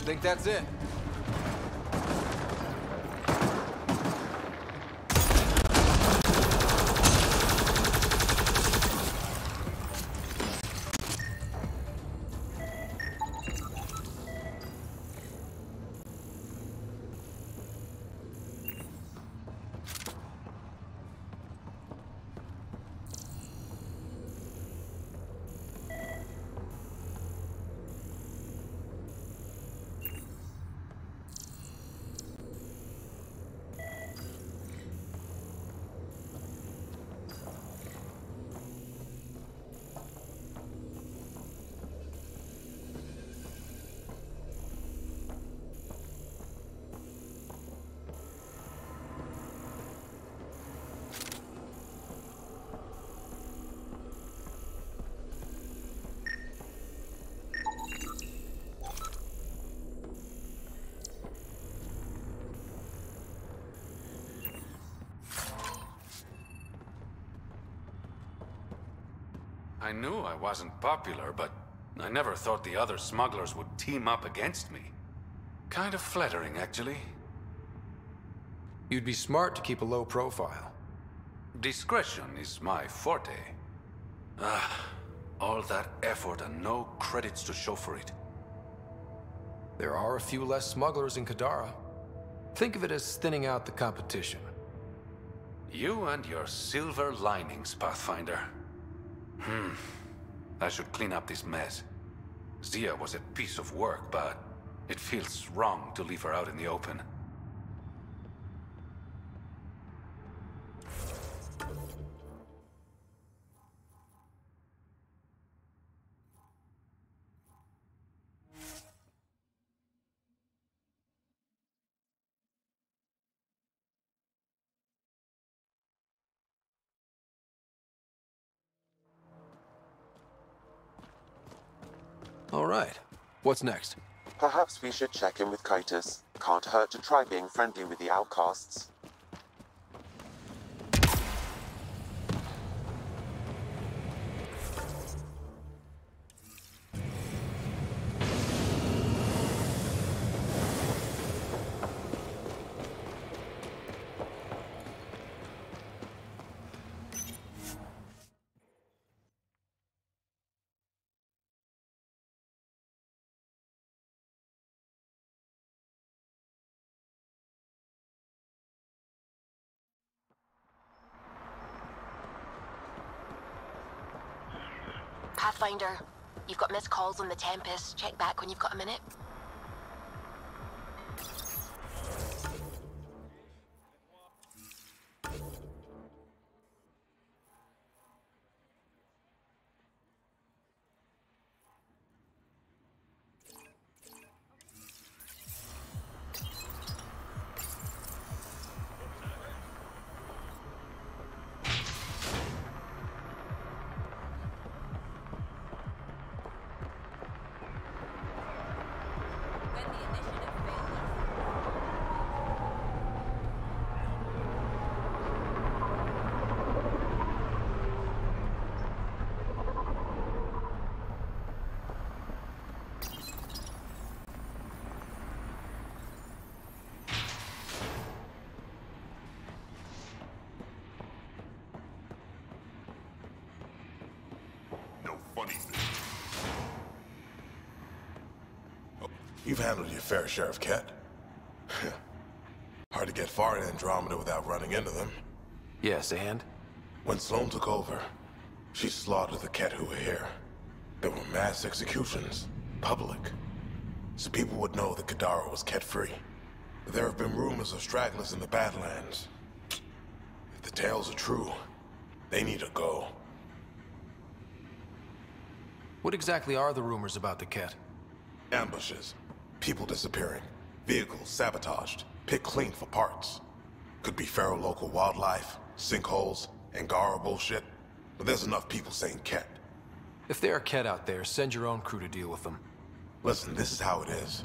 Think that's it? I knew I wasn't popular, but I never thought the other smugglers would team up against me. Kind of flattering, actually. You'd be smart to keep a low profile. Discretion is my forte. All that effort and no credits to show for it. There are a few less smugglers in Kadara. Think of it as thinning out the competition. You and your silver linings, Pathfinder. I should clean up this mess. Zia was a piece of work, but it feels wrong to leave her out in the open. All right. What's next? Perhaps we should check in with Kitus. Can't hurt to try being friendly with the outcasts. Pathfinder, you've got missed calls on the Tempest. Check back when you've got a minute. You've handled your fair share of Ket. Hard to get far in Andromeda without running into them. Yes, and? When Sloane took over, she slaughtered the Ket who were here. There were mass executions, public. So people would know that Kadara was Ket-free. There have been rumors of stragglers in the Badlands. If the tales are true, they need to go. What exactly are the rumors about the Ket? Ambushes. People disappearing. Vehicles sabotaged. Picked clean for parts. Could be feral local wildlife, sinkholes, Angara bullshit. But there's enough people saying Ket. If there are Ket out there, send your own crew to deal with them. Listen, this is how it is.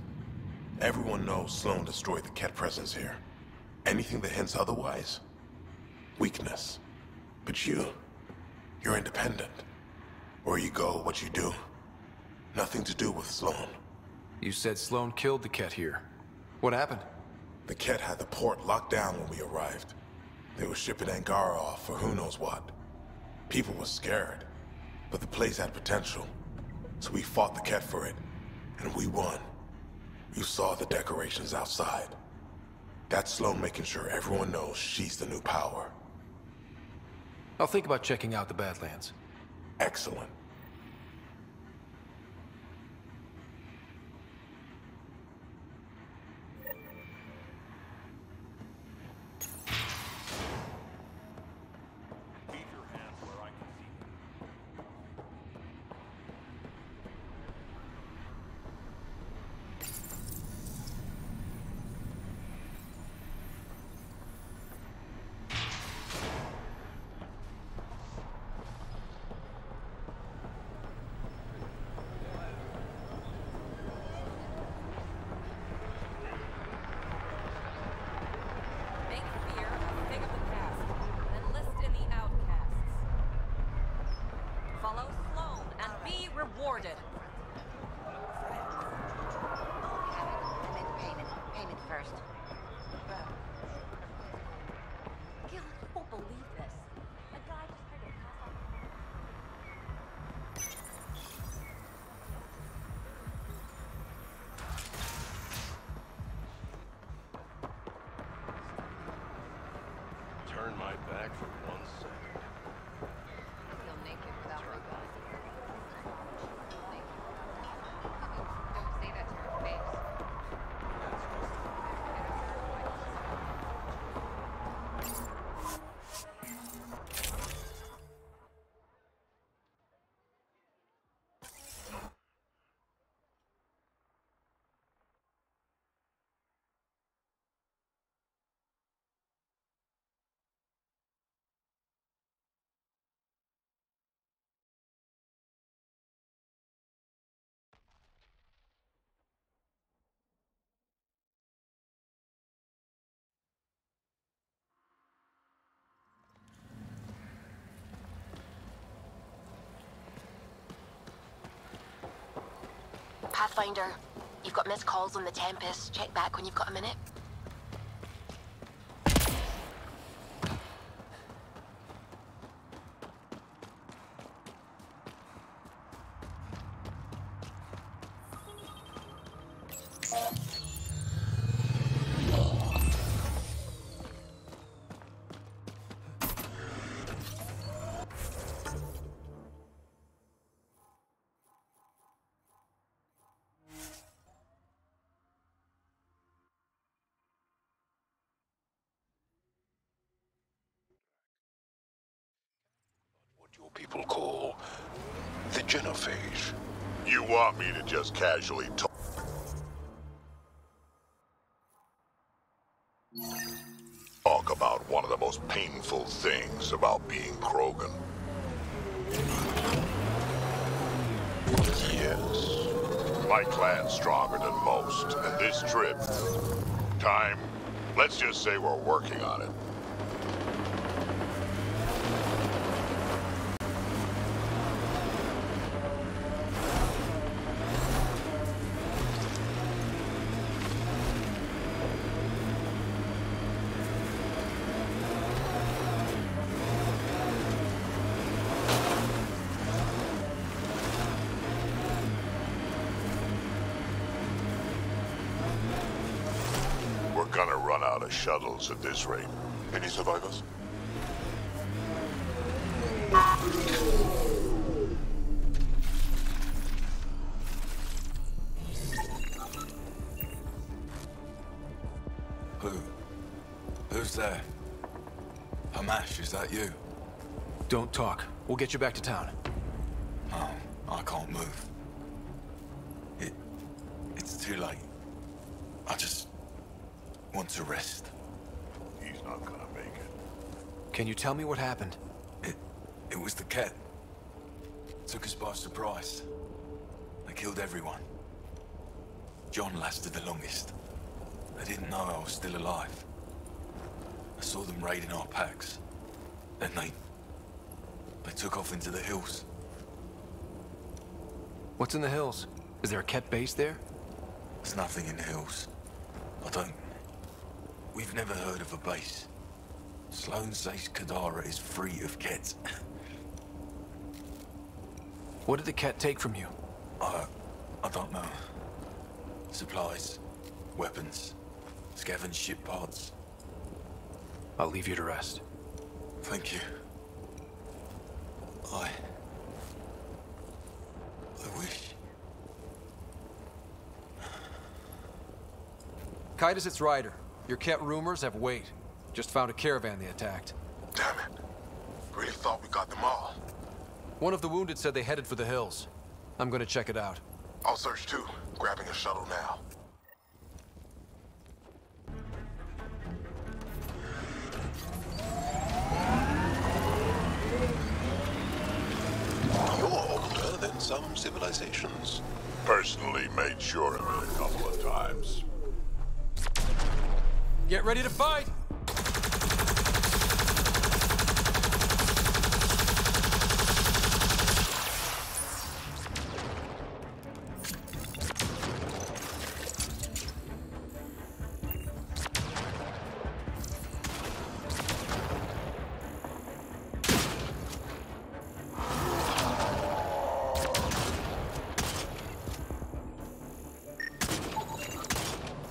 Everyone knows Sloane destroyed the Ket presence here. Anything that hints otherwise, weakness. But you're independent. Where you go, what you do. Nothing to do with Sloane. You said Sloane killed the Ket here. What happened? The Ket had the port locked down when we arrived. They were shipping Angara off for who knows what. People were scared, but the place had potential. So we fought the Ket for it, and we won. You saw the decorations outside. That's Sloane making sure everyone knows she's the new power. I'll think about checking out the Badlands. Excellent. turn my back for 1 second. Feel naked without my gun. Don't say that to her face. Pathfinder, you've got missed calls on the Tempest. Check back when you've got a minute. Your people call the genophage. You want me to just casually talk about one of the most painful things about being Krogan? Yes. My clan's stronger than most, and this trip... let's just say we're working on it. Gonna run out of shuttles at this rate. Any survivors? Who's there? Hamash, is that you? Don't talk. We'll get you back to town. No, I can't move. It's too late. I just want to rest. He's not gonna make it. Can you tell me what happened? It was the Ket. Took us by surprise. They killed everyone. John lasted the longest. They didn't know I was still alive. I saw them raiding our packs. Then they took off into the hills. What's in the hills? Is there a Ket base there? There's nothing in the hills. We've never heard of a base. Sloane says Kadara is free of Ket. What did the Ket take from you? I don't know. Supplies, weapons, scavenged ship parts. I'll leave you to rest. Thank you. I wish. Kite its rider. Your Ket rumors have weight. Just found a caravan they attacked. Damn it. Really thought we got them all. One of the wounded said they headed for the hills. I'm gonna check it out. I'll search too. Grabbing a shuttle now. You're older than some civilizations. Personally made sure of it a couple of times. Get ready to fight!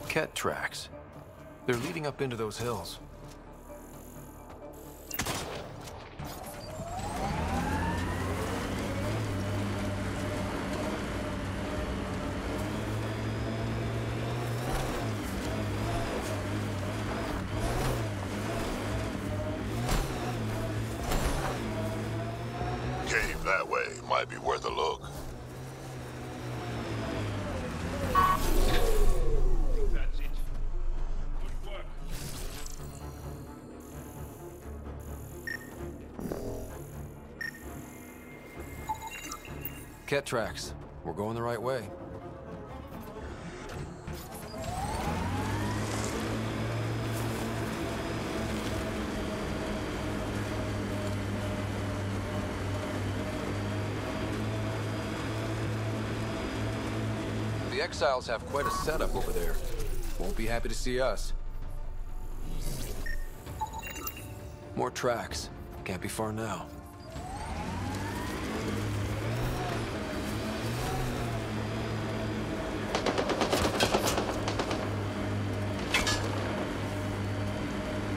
Ket tracks. They're leading up into those hills. That way might be worth a look. That's it. Good work. Ket tracks. We're going the right way. The Exiles have quite a setup over there. Won't be happy to see us. More tracks. Can't be far now.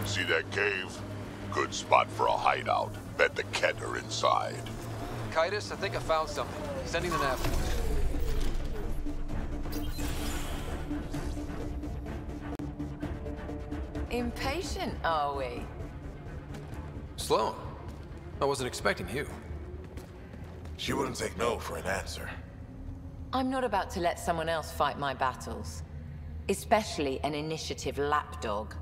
See that cave? Good spot for a hideout. Bet the Ket are inside. Titus, I think I found something. Sending the nav. Impatient, are we? Sloan, I wasn't expecting you. She wouldn't take no for an answer. I'm not about to let someone else fight my battles. Especially an initiative lapdog.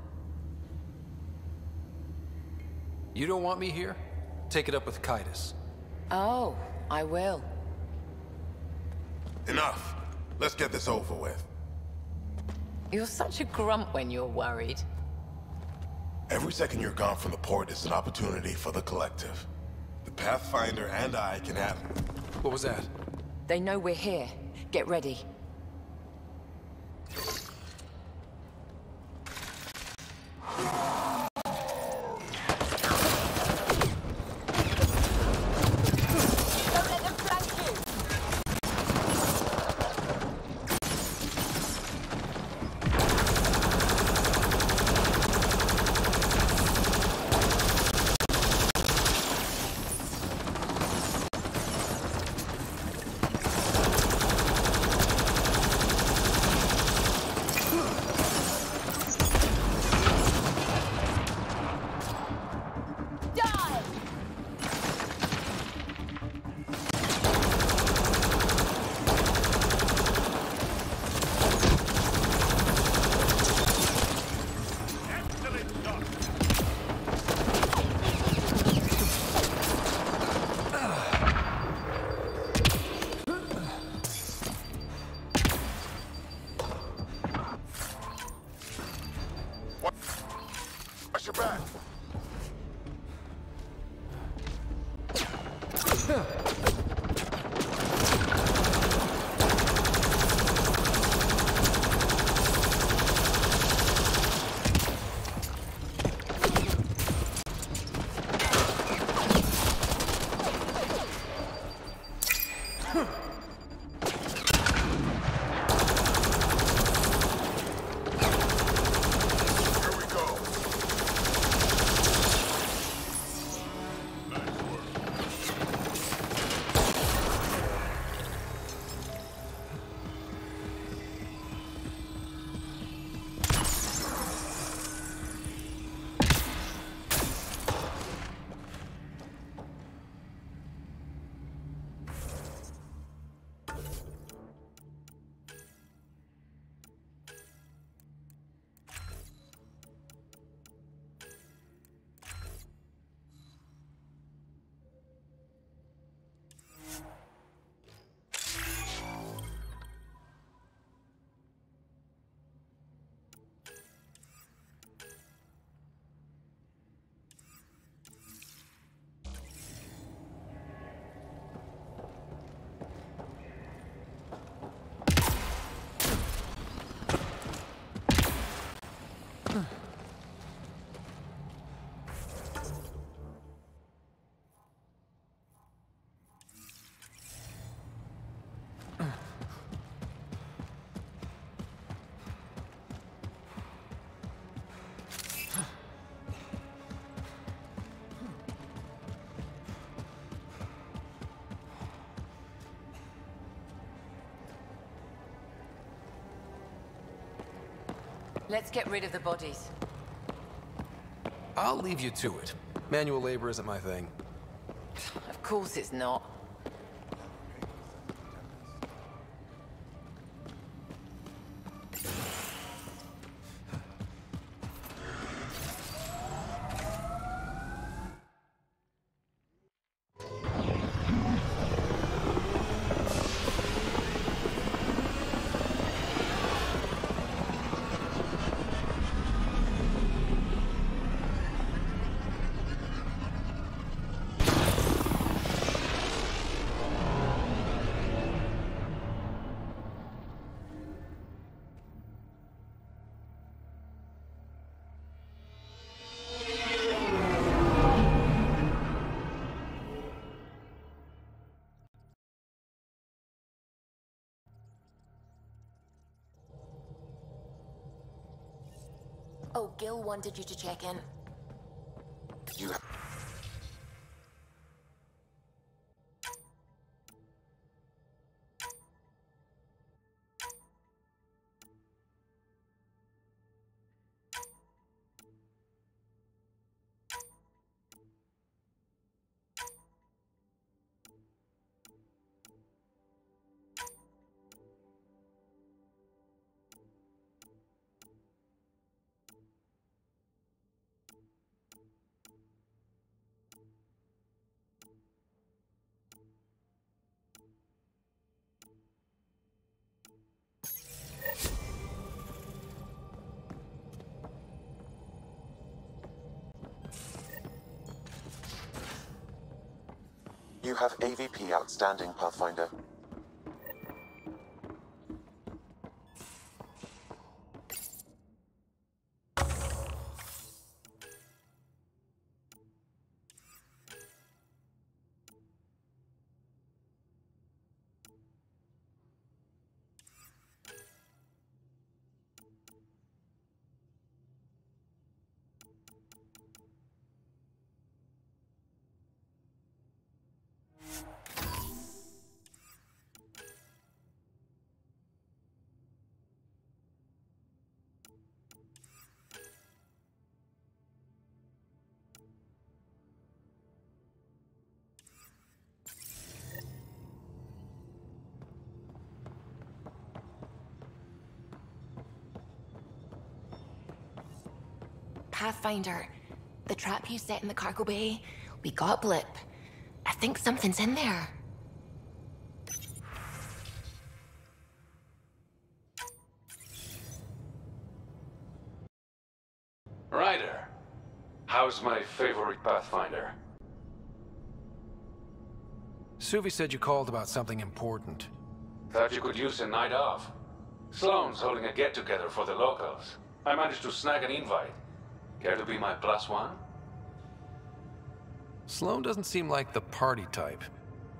You don't want me here? Take it up with Titus. Oh, I will. Enough. Let's get this over with. You're such a grump when you're worried. Every second you're gone from the port is an opportunity for the collective. The Pathfinder and I can have... What was that? They know we're here. Get ready. Watch your back. Let's get rid of the bodies. I'll leave you to it. Manual labor isn't my thing. Of course it's not. Oh, Gil wanted you to check in. You You have AVP outstanding, Pathfinder. Pathfinder, the trap you set in the cargo bay, we got a blip. I think something's in there. Ryder, how's my favorite Pathfinder? Suvi said you called about something important. Thought you could use a night off. Sloane's holding a get-together for the locals. I managed to snag an invite. Care to be my +1? Sloane doesn't seem like the party type.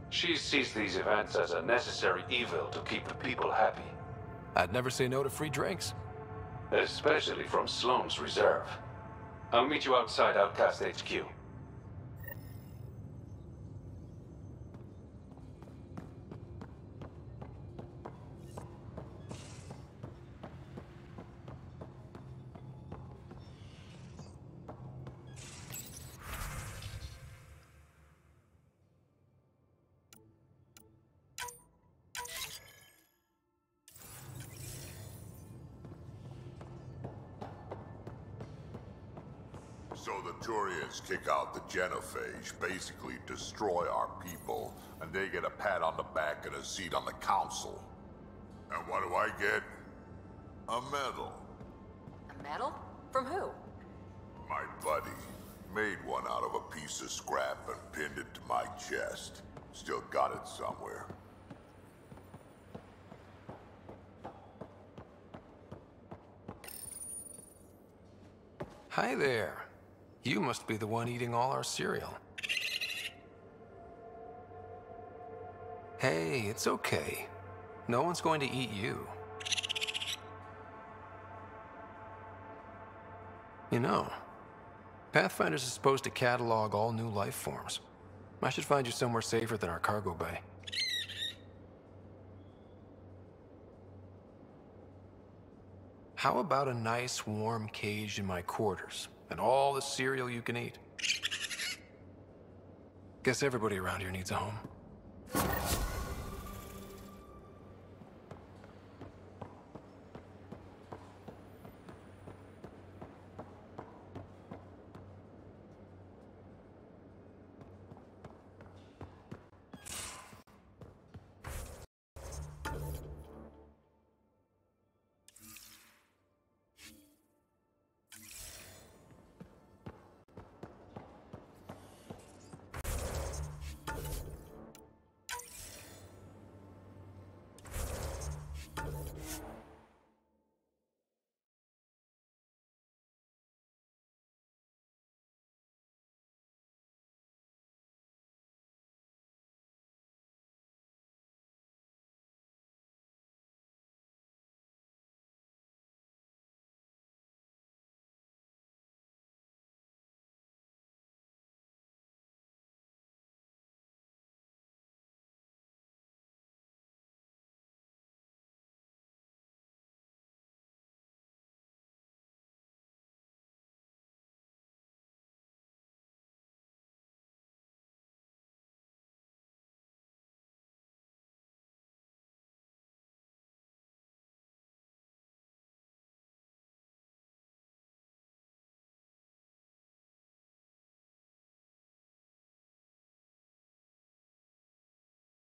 She sees these events as a necessary evil to keep the people happy. I'd never say no to free drinks. Especially from Sloane's reserve. I'll meet you outside Outcast HQ. So the Turians kick out the Genophage, basically destroy our people, and they get a pat on the back and a seat on the council. And what do I get? A medal. A medal? From who? My buddy made one out of a piece of scrap and pinned it to my chest. Still got it somewhere. Hi there. You must be the one eating all our cereal. Hey, it's okay. No one's going to eat you. You know, Pathfinders is supposed to catalog all new life forms. I should find you somewhere safer than our cargo bay. How about a nice warm cage in my quarters and all the cereal you can eat? Guess everybody around here needs a home.